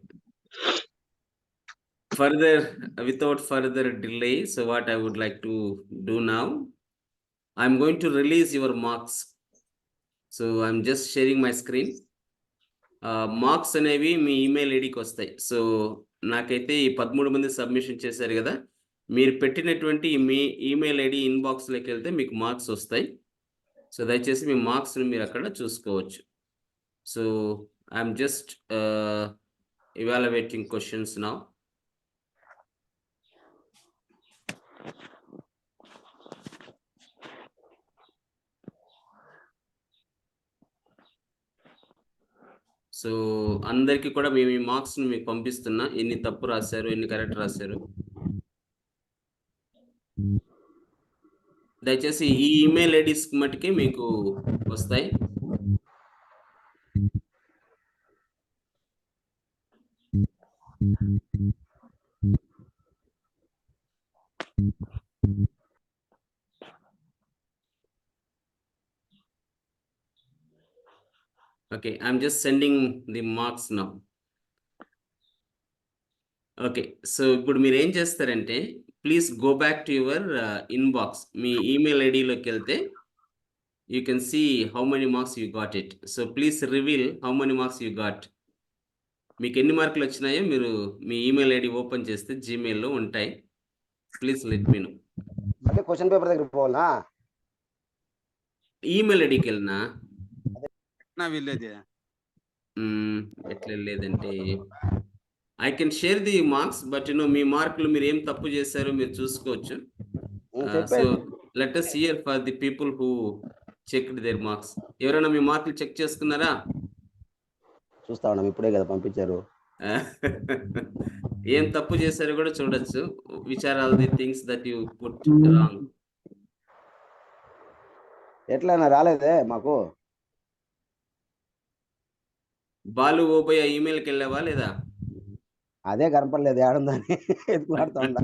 Further, without further delay, so what I would like to do now, I'm going to release your marks. So I'm just sharing my screen. Marks అనేవి మీ email ఐడికి వస్తాయి. So నాకైతే ఈ 13 మంది submission చేశారు కదా, మీరు పెట్టినటువంటి మీ ఈమెయిల్ ఐడి ఇన్బాక్స్లోకి వెళ్తే మీకు మార్క్స్ వస్తాయి. సో దయచేసి మీ మార్క్స్ని మీరు అక్కడ చూసుకోవచ్చు. So I'm just evaluating questions now. So అందరికీ కూడా మేము ఈ మార్క్స్ని మీకు పంపిస్తున్నా, ఎన్ని తప్పు రాశారు, ఎన్ని కరెక్ట్ రాశారు. దయచేసి ఈ ఈమెయిల్ ఐడీస్ మటుకే మీకు వస్తాయి. Okay, I'm just sending the marks now. Okay. So ఇప్పుడు మీరు ఏం చేస్తారంటే please go back to your inbox. మీ ఈమెయిల్ ఐడిలోకి వెళ్తే you can see how many marks you got it. So please reveal how many marks you got. మీకు ఎన్ని మార్కులు వచ్చినాయో మీరు మీ ఈమెయిల్ ఐడి ఓపెన్ చేస్తే జీమెయిల్లో ఉంటాయి. Please let me know. అంటే క్వశ్చన్ పేపర్ దగ్గర పోవాలా? ఈమెయిల్ ఐడికి వెళ్ళినా వెళ్ళేది ఎట్లా లేదంటే I can share the marks, but మీ మార్కులు మీరు ఏం తప్పు చేశారో మీరు చూసుకోవచ్చు. So let us hear for the people who checked their marks. ఎవరైనా మీ మార్కులు చెక్ చేసుకున్నారా? చూస్తా ఉన్నాం, ఇప్పుడే కదా పంపించారు. ఏం తప్పు చేశారో కూడా చూడొచ్చు. Which are all the things that you put wrong. ఎట్లైనా రాలేదే మాకు. బాలు ఓబోయ్ ఈమెయిల్కి వెళ్ళావా లేదా? అదే కనపడలేదు, ఏడుందని ఎత్తుకులాడుతా ఉందా.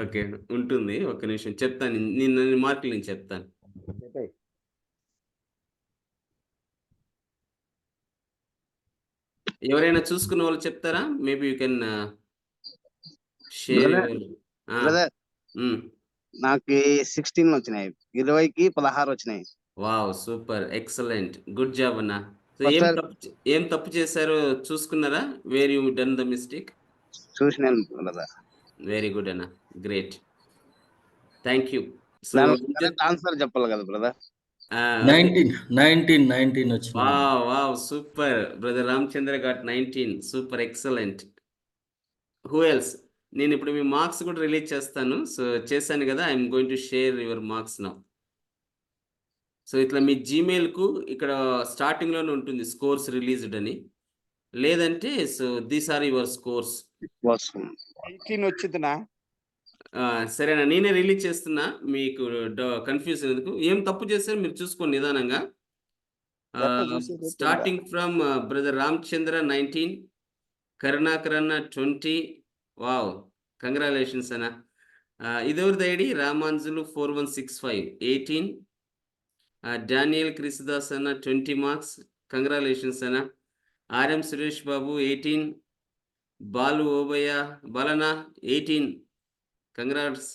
ఓకే, ఉంటుంది. ఒక్క నిమిషం చెప్తాను, నేను మార్కులు నేను చెప్తాను. ఎవరైనా చూసుకున్న వాళ్ళు చెప్తారా? Maybe you can share. నాకు 16 వచ్చినాయి, 20కి 16 వచ్చినాయి. Wow, super, excellent, good job అన్న. సో ఏం తప్పు చేశారో చూసుకున్నారా? Where you done the mistake? చూసినాను బ్రదర్. వెరీ గుడ్ అన్న, గ్రేట్, థ్యాంక్ యూ. ఆన్సర్ చెప్పాలి కదా బ్రదర్. 19 వచ్చింది. Wow, super. Brother Ramachandra got 19. Super, excellent. Who else? నేను ఇప్పుడు మీ మార్క్స్ కూడా రిలీజ్ చేస్తాను. సో చేశాను కదా, I'm going to share your marks now. So ఇట్లా మీ జీమెయిల్కు ఇక్కడ స్టార్టింగ్లోనే ఉంటుంది స్కోర్స్ రిలీజ్డ్ అని, లేదంటే so these are your scores. 18 వచ్చిందినా? సరేనా, నేనే రిలీజ్ చేస్తున్నా, మీకు కన్ఫ్యూజన్ ఎందుకు. ఏం తప్పు చేశారు మీరు చూసుకోండి నిదానంగా. Starting from brother Ramachandra 19, Karunakar అన్న 20. వావ్, కంగ్రాచులేషన్స్ అన్న. ఇదెవరిది ఐడి? రామాంజులు 4165 18. డానియల్ క్రిస్దాస్ అన్న 20 మార్క్స్, కంగ్రాచులేషన్స్ అన్న. RM Suresh Babu 18. Balu Obaiah Balana 18, congrats.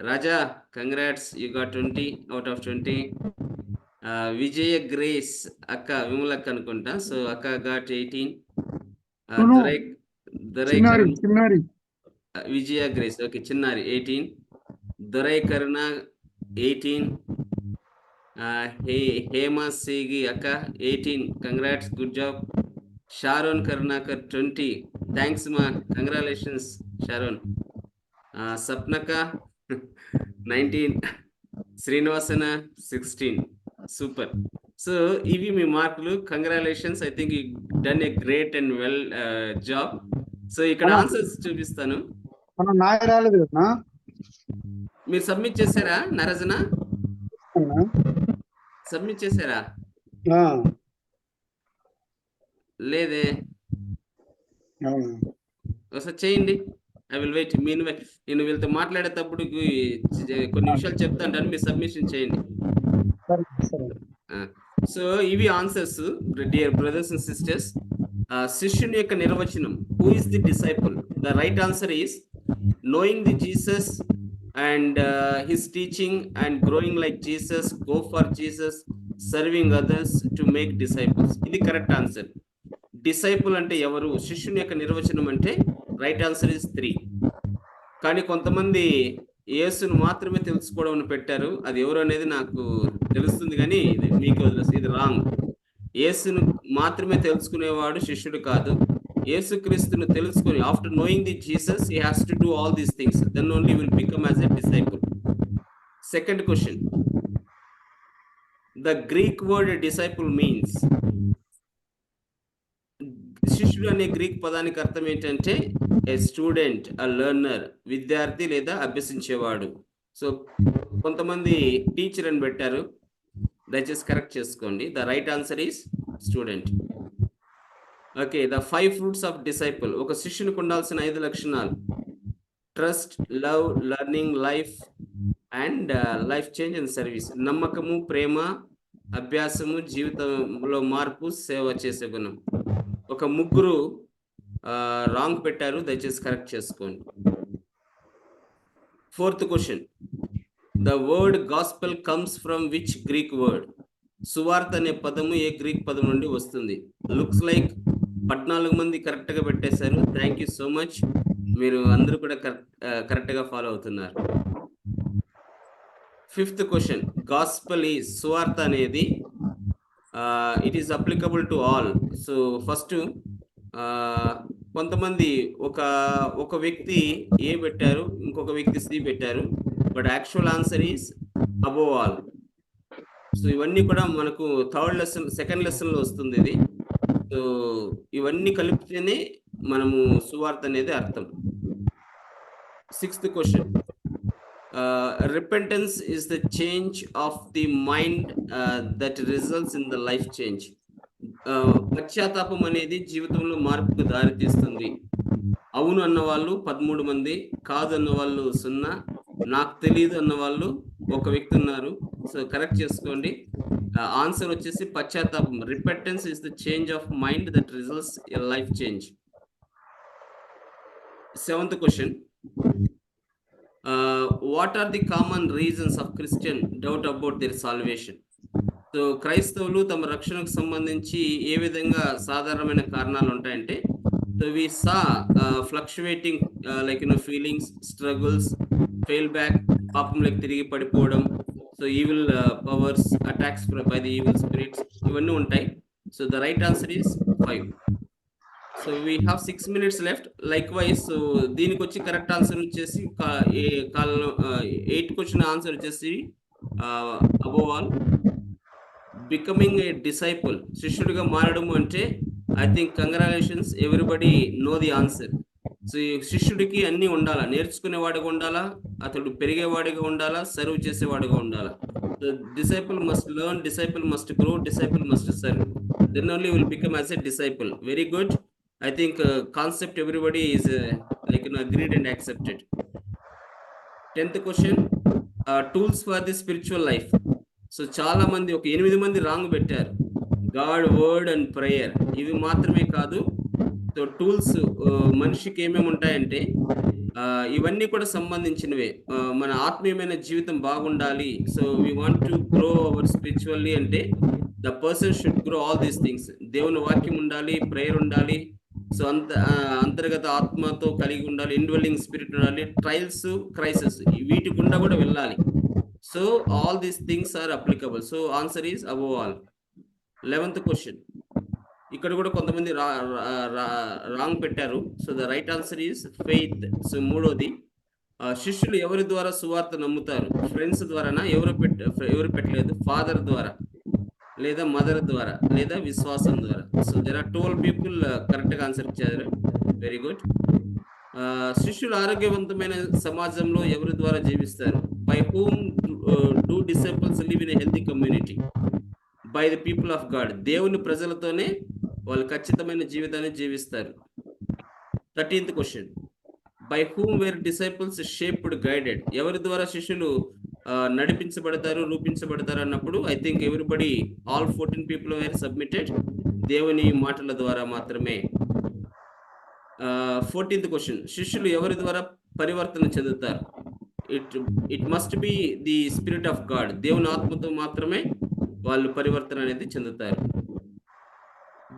Raja congrats, you got 20 out of 20. Vijaya Grace అక్క, విమలక్క అనుకుంటా, సో అక్క గాట్ 18. చిన్నారి విజయ గ్రేస్, ఓకే, చిన్నారి 18. దొరై కరుణ 18. హేమా సేగి అక్క 18, congrats, good job. Sharon Karunakar 20, thanks మా, కంగ్రాచులేషన్స్ షారోన్. సప్నక 19, శ్రీనివాసన 16, సూపర్. సో ఇవి మీ మార్కులు, congratulations. I think you done a great and well job. So ఇక్కడ ఆన్సర్స్ చూపిస్తాను. రాలేదు కదా, మీరు సబ్మిట్ చేశారా నరజన? సబ్మిట్ చేశారా? లేదే, ఒకసారి చేయండి. I will wait. నేను వీళ్ళతో మాట్లాడేటప్పుడు కొన్ని విషయాలు చెప్తా అంటాను, మీరు సబ్మిషన్ చేయండి. సో ఇవి answers dear brothers and sisters. శిష్యుని యొక్క నిర్వచనం, who is the disciple? The right answer is knowing the Jesus and his teaching and growing like Jesus, go for Jesus, serving others to make disciples. ఇది correct answer. Disciple అంటే ఎవరు? శిష్యుని యొక్క నిర్వచనం అంటే రైట్ ఆన్సర్ ఇస్ 3. కానీ కొంతమంది యేసును మాత్రమే తెలుసుకోవడం పెట్టారు, అది ఎవరు అనేది నాకు తెలుస్తుంది కానీ మీకు వదిలేసి, ఇది రాంగ్. యేసును మాత్రమే తెలుసుకునేవాడు శిష్యుడు కాదు. యేసుక్రీస్తును తెలుసుకొని, after knowing the Jesus he has to do all these things, then only will become as a disciple. Second question, the Greek word disciple means, శిష్యుడు అనే గ్రీక్ పదానికి అర్థం ఏంటంటే ఏ స్టూడెంట్, అ లెర్నర్, విద్యార్థి లేదా అభ్యసించేవాడు. సో కొంతమంది టీచర్ అని పెట్టారు, దయచేసి కరెక్ట్ చేసుకోండి. The right answer is student. Okay, the 5 fruits of disciple, ఒక శిష్యునికి ఉండాల్సిన 5 లక్షణాలు: trust, love, learning, life and life change and service. నమ్మకము, ప్రేమ, అభ్యాసము, జీవితంలో మార్పు, సేవ చేసే గుణం. ఒక ముగ్గురు రాంగ్ పెట్టారు, దయచేసి కరెక్ట్ చేసుకోండి. Fourth question, the word gospel comes from which Greek word? సువార్త అనే పదము ఏ గ్రీక్ పదం నుండి వస్తుంది? లుక్స్ లైక్ 14 మంది కరెక్ట్ గా పెట్టేశారు. థ్యాంక్ యూ సో మచ్, మీరు అందరూ కూడా కరెక్ట్ గా ఫాలో అవుతున్నారు. ఫిఫ్త్ క్వశ్చన్, గాస్పెల్ ఈజ్, సువార్త అనేది it is applicable to all. So first కొంతమంది ఒక వ్యక్తి ఏ పెట్టారు, ఇంకొక వ్యక్తి సి పెట్టారు, but actual answer is above all. So ఇవన్నీ కూడా మనకు థర్డ్ లెసన్, సెకండ్ లెసన్ లో వస్తుంది ఇది. సో ఇవన్నీ కలిపితేనే మనము సువార్త అనేది అర్థం. Sixth question, repentance is the change of the mind that results in the life change. పశ్చాత్తాపం అనేది జీవితంలో మార్పుకు దారి తీస్తుంది. అవును అన్న వాళ్ళు 13 మంది, కాదు అన్న వాళ్ళు 0, నాకు తెలియదు అన్న వాళ్ళు ఒక వ్యక్తి ఉన్నారు. సో కరెక్ట్ చేసుకోండి. ఆన్సర్ వచ్చేసి పశ్చాత్తాపం. Repentance is the change of mind that results in life change. Seventh question, what are the common reasons of Christian doubt about their salvation? So క్రైస్తవులు తమ రక్షణకు సంబంధించి ఏ విధంగా సాధారణమైన కారణాలు ఉంటాయంటే, so we saw fluctuating like feelings, struggles, fail back, పాపంలోకి తిరిగి పడిపోవడం, so evil powers, attacks by the evil spirits, ఇవన్నీ ఉంటాయి. So the right answer is 5. So we have 6 minutes left. Like wise so దీనికి వచ్చి కరెక్ట్ ఆన్సర్ వచ్చేసి 8 question answer వచ్చేసి above all becoming a disciple, శిష్యుడిగా మారడం అంటే I think congratulations everybody know the answer. So ఈ శిష్యుడికి అన్ని ఉండాలా, నేర్చుకునేవాడిగా ఉండాలా, అతడు పెరిగేవాడిగా ఉండాలా, సర్వ్ చేసేవాడిగా ఉండాలా. So disciple must learn, disciple must grow, disciple must serve. Then only will become as a disciple. Very good. I think concept everybody is like agreed and accepted. 10th question, tools for the spiritual life. So చాలా మంది ఒక 8 మంది wrong పెట్టారు. God, word and prayer ఇవి మాత్రమే కాదు. So tools మనిషికి ఏమేమి ఉంటాయంటే ఇవన్నీ కూడా సంబంధించినవే. మన ఆత్మీయమైన జీవితం బాగుండాలి. So we want to grow our spiritually అంటే the person should grow all these things. దేవుని వాక్యం ఉండాలి, ప్రేయర్ ఉండాలి, సో అంతర్గత ఆత్మతో కలిగి ఉండాలి, ఇండ్వెల్లింగ్ స్పిరిట్ ఉండాలి, ట్రయల్స్, క్రైసిస్ వీటి గుండా కూడా వెళ్ళాలి. So all these things are applicable. So answer is above all. 11th question, ఇక్కడ కూడా కొంతమంది రాంగ్ పెట్టారు. So the right answer is faith. So మూడోది, శిష్యులు ఎవరి ద్వారా సువార్త నమ్ముతారు? ఫ్రెండ్స్ ద్వారానా? ఎవరు పెట్టలేదు? ఫాదర్ ద్వారా, లేదా మదర్ ద్వారా, లేదా విశ్వాసం ద్వారా. సో దేర్ ఆర్ 12 పీపుల్ కరెక్ట్గా ఆన్సర్ ఇచ్చారు. Very good. శిష్యులు ఆరోగ్యవంతమైన సమాజంలో ఎవరి ద్వారా జీవిస్తారు? By whom do disciples live in a healthy community? By the people of God. దేవుని ప్రజలతోనే వాళ్ళు ఖచ్చితమైన జీవితాన్ని జీవిస్తారు. 13th question, by whom were disciples shaped guided? ఎవరి ద్వారా శిష్యులు నడిపించబడతారు, రూపించబడతారు అన్నప్పుడు I think everybody all 14 people were submitted దేవుని మాటల ద్వారా మాత్రమే. 14th క్వశ్చన్, శిష్యులు ఎవరి ద్వారా పరివర్తన చెందుతారు? It must be the spirit of God. దేవుని ఆత్మతో మాత్రమే వాళ్ళు పరివర్తన అనేది చెందుతారు.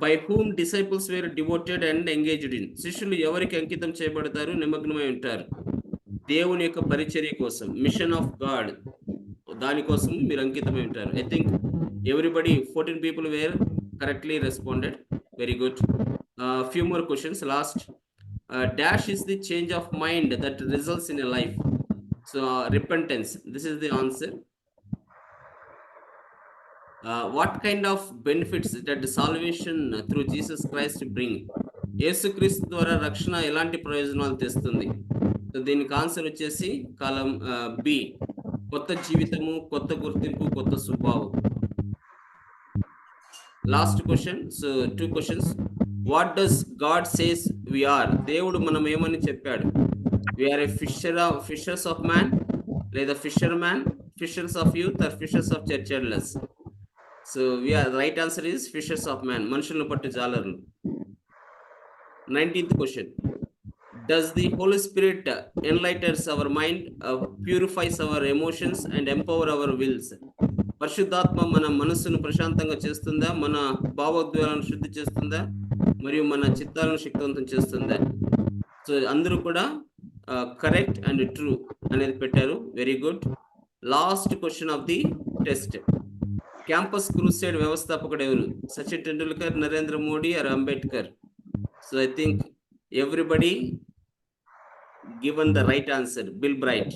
By whom disciples were devoted and engaged in? శిష్యులు ఎవరికి అంకితం చేయబడతారు, నిమగ్నమై ఉంటారు? దేవుని యొక్క పరిచర్య కోసం, మిషన్ ఆఫ్ గాడ్, దానికోసం మీరు అంకితమై ఉంటారు. I think everybody 14 people were correctly responded. Very good. Few more questions. Last, dash is the change of mind that results in a life? So repentance, this is the answer. What kind of benefits that salvation through Jesus Christ bring? యేసుక్రీస్తు ద్వారా రక్షణ ఎలాంటి ప్రయోజనాలు తెస్తుంది? So దీనికి answer వచ్చేసి కాలం B, కొత్త జీవితము, కొత్త గుర్తింపు, కొత్త స్వభావం. Last question. So 2 questions. What does God says we are? దేవుడు మనం ఏమని చెప్పాడు? We are a fishers of man, లేదా fisher man, fishers of youth or fishers of church elders? So we are right answer is fishers of man, మనుషులను పట్టు జాలర్లు. 19th క్వశ్చన్, does the Holy Spirit enlightens our mind, purifies our emotions and empower our wills? పరిశుద్ధాత్మ మన మనస్సును ప్రశాంతంగా చేస్తుందా, మన భావోద్వేగాలను శుద్ధి చేస్తుందా, మరియు మన చిత్తాలను శక్తివంతం చేస్తుందా? సో అందరూ కూడా కరెక్ట్ అండ్ ట్రూ అనేది పెట్టారు. Very good. Last question of the test, campus crusade వ్యవస్థాపకుడు ఎవరు? Sachin Tendulkar, Narendra Modi or Ambedkar? So I think everybody given the right answer, Bill Bright.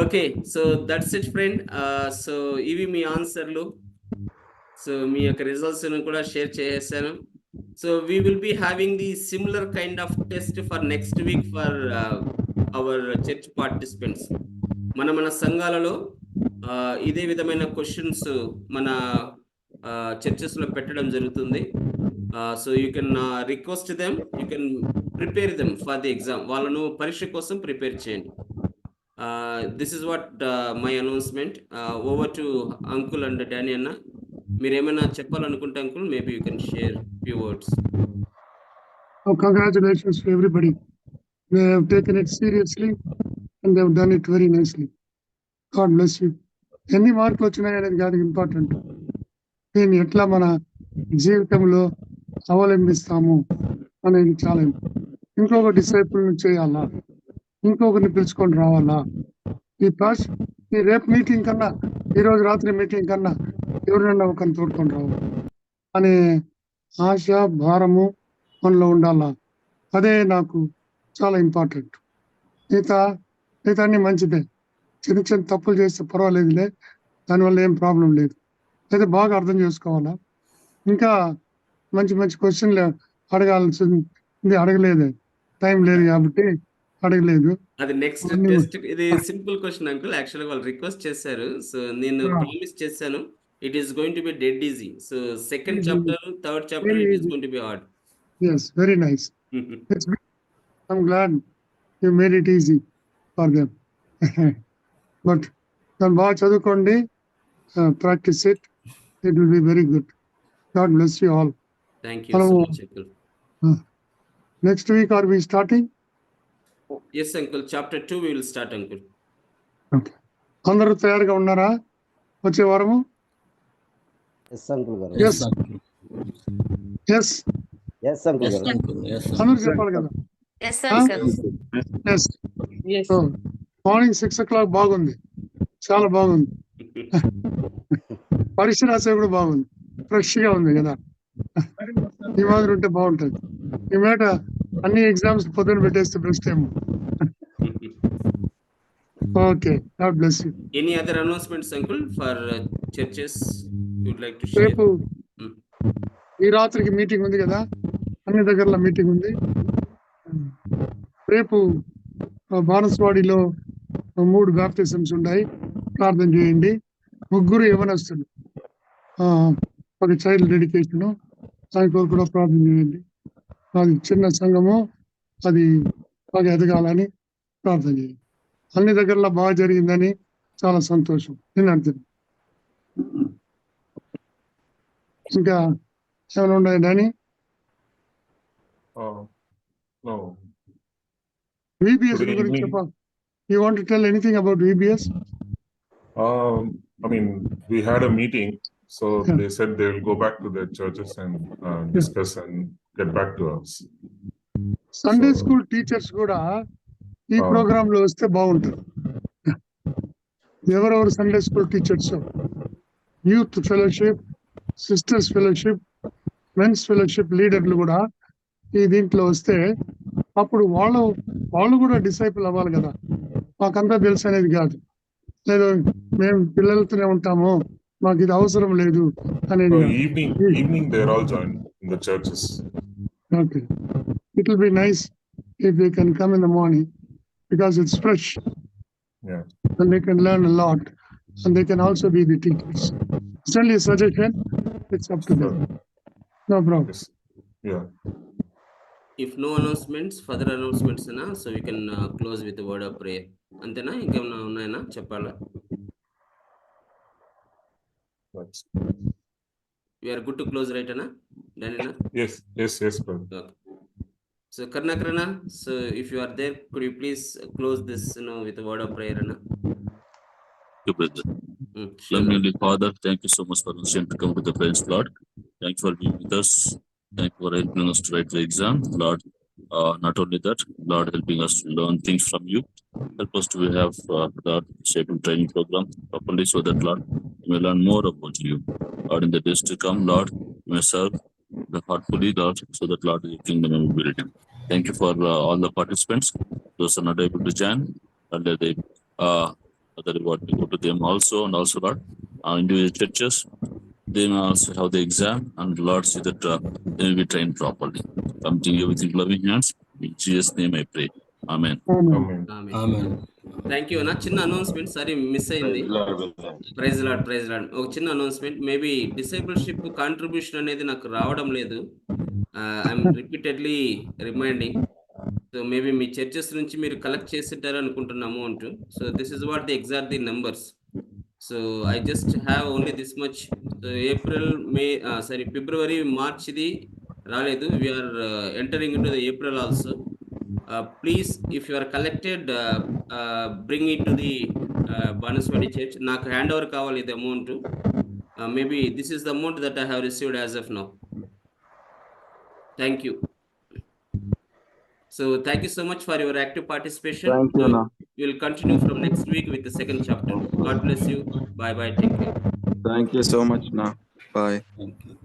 Okay, so that's it friend. So ఇవి మీ ఆన్సర్లు. సో మీ యొక్క results కూడా share చేసేసాను. So we will be having the similar kind of test for next week for our church participants. మన సంఘాలలో ఇదే విధమైన questions మన చర్చెస్ లో పెట్టడం జరుగుతుంది. So you can request them, you can prepare them for the exam. వాళ్ళను పరీక్ష కోసం ప్రిపేర్ చేయండి. This is what my announcement. Over to uncle and Danny అన్న, మీరు ఏమైనా చెప్పాలనుకుంటే uncle, maybe you can share few words. Congratulations to everybody. They have taken it seriously and they have done it very nicely. God bless you. ఎన్ని మార్కులు వచ్చినాయి అనేది కాదు important, దీన్ని ఎట్లా మన జీవితంలో అవలంబిస్తాము అనేది చాలా. ఇంకొక డిసైపుల్ చేయాలా, ఇంకొకరిని పిలుచుకొని రావాలా, ఈ రేపు మీటింగ్ కన్నా, ఈరోజు రాత్రి మీటింగ్ కన్నా ఎవరినన్నా ఒకరిని తోడుకొని రావాలి అనే ఆశ, భారము మనలో ఉండాలా, అదే నాకు చాలా ఇంపార్టెంట్. మిగతా అన్ని మంచిదే, చిన్న చిన్న తప్పులు చేస్తే పర్వాలేదులే, దానివల్ల ఏం ప్రాబ్లం లేదు. అయితే బాగా అర్థం చేసుకోవాలా. ఇంకా మంచి మంచి క్వశ్చన్లు అడగాల్సింది అడగలేదు, టైం లేదు కాబట్టి అడగలేదు. అది నెక్స్ట్ అన్ని టెస్ట్. ఇది సింపుల్ క్వశ్చన్ అంకుల్. యాక్చువల్గా వాళ్ళు రిక్వెస్ట్ చేశారు. సో నేను ప్రామిస్ చేశాను, it is going to be dead easy. So second chapter, third chapter, it is going to be hard. yes, very nice. It's good. I'm glad you made it easy for them. But దాన్ని బాగా చదువుకోండి, practice it will be very good. God bless you all. Thank you so much uncle. Next week are we starting? Yes uncle, chapter 2 we will start uncle. Okay, అందరూ తయారుగా ఉన్నారా వచ్చే వారము? Yes uncle గారు. Yes yes yes uncle గారు. అందరూ చెప్పాలి కదా. Yes uncle. Yes. Yes. Morning 6 o'clock బాగుంది, చాలా బాగుంది. పరీక్ష రాసే కూడా బాగుంది, ఫ్రెష్ గా ఉంది కదా. ఈ మాదిరి ఉంటే బాగుంటుంది. ఈ మాట అన్ని ఎగ్జామ్స్ పొద్దున పెట్టేస్తే బెస్ట్ ఏమో. Okay, God bless you. Any other announcements uncle for churches you would like to share? రేపు ఈ రాత్రికి మీటింగ్ ఉంది కదా, అన్ని దగ్గరలో మీటింగ్ ఉంది. రేపు బానస్వాడిలో 3 బ్యాప్టిజమ్స్ ఉన్నాయి, ప్రార్థన చేయండి. 3 యవనస్తులు, ఒక చైల్డ్ డెడికేషన్, దాని కొరకు కూడా ప్రార్థన చేయండి. అది చిన్న సంఘము, అది బాగా ఎదగాలని ప్రార్థన చేయండి. అన్ని దగ్గరలో బాగా జరిగిందని చాలా సంతోషం. నేను అర్థం. ఇంకా ఏమైనా ఉన్నాయి డానీ? No. VBS Good గురించి evening. చెప్పాలి. You want to tell anything about VBS? I mean, we had a meeting, so Yeah. they said they will go back to their churches and discuss and get back to us. Sunday So- school teachers కూడా ఈ programme లో వస్తే బాగుంటుంది. ఎవరెవరు Sunday school teachers, youth fellowship, sisters fellowship, men's fellowship లీడర్లు కూడా ఈ దీంట్లో వస్తే అప్పుడు వాళ్ళు కూడా డిసైపుల్ అవ్వాలి కదా. మాకంతా తెలుసు అనేది కాదు, లేదు మేము పిల్లలతోనే ఉంటాము, మాకు ఇది అవసరం లేదు అనేది. Evening they're all joined in the churches. Okay, it will be nice if they can come in the morning because it's fresh. Yeah. And they can learn a lot, and they can also be the teachers. It's only a suggestion, it's up to them. No problem. Yes. Yeah. If no announcements, further announcements అనా, so we can close with word of prayer. అంతేనా? ఇంకేమైనా ఉన్నాయన్నా చెప్పాలా? That's, we are good to close right అన్నా డానీనా? yes, brother. Okay. So Karnakarana, so if you are there, could you please close this, with a word of prayer, Anna? You, brother. Sure. Lovely Father, thank you so much for the chance to come to the friends, Lord. Thank you for being with us. Thank you for helping us to write the exam, Lord. Not only that, Lord, helping us to learn things from you. Help us to have the shaping training program properly, so that, Lord, we may learn more about you. Lord, in the days to come, Lord, we may serve the heartfully, Lord, so that, Lord, your kingdom may be built. Thank you for all the participants. Those are not able to join, and they what we go to them also, and also, Lord, individual churches, they may also have the exam, and Lord, see that they may be trained properly. Coming everything loving hands, in Jesus' name I pray. Amen. Amen. Amen. Thank you అన్న. చిన్న announcement, sorry miss అయింది. Praise Lord, praise Lord. ఒక చిన్న announcement, maybe discipleship contribution అనేది నాకు రావడం లేదు. I'm repeatedly reminding. So maybe మీ చర్చెస్ నుంచి మీరు కలెక్ట్ చేసిట్టారు అనుకుంటున్న amount. So this is what the exact the numbers. So I just have only this much. So April, May, ఫిబ్రవరి, మార్చ్ ఇది రాలేదు. We're entering in to the April also. Please, if you are collected, bring it to the Banaswadi church. నాకు hand over కావాలి ఇది amount. Maybe this is the amount that I have received as of now. Thank you. So thank you so much for your active participation. Thank you, Anna. We will continue from next week with the second chapter. God bless you. Bye bye. Take care. Thank you so much, Na. Bye. Thank you.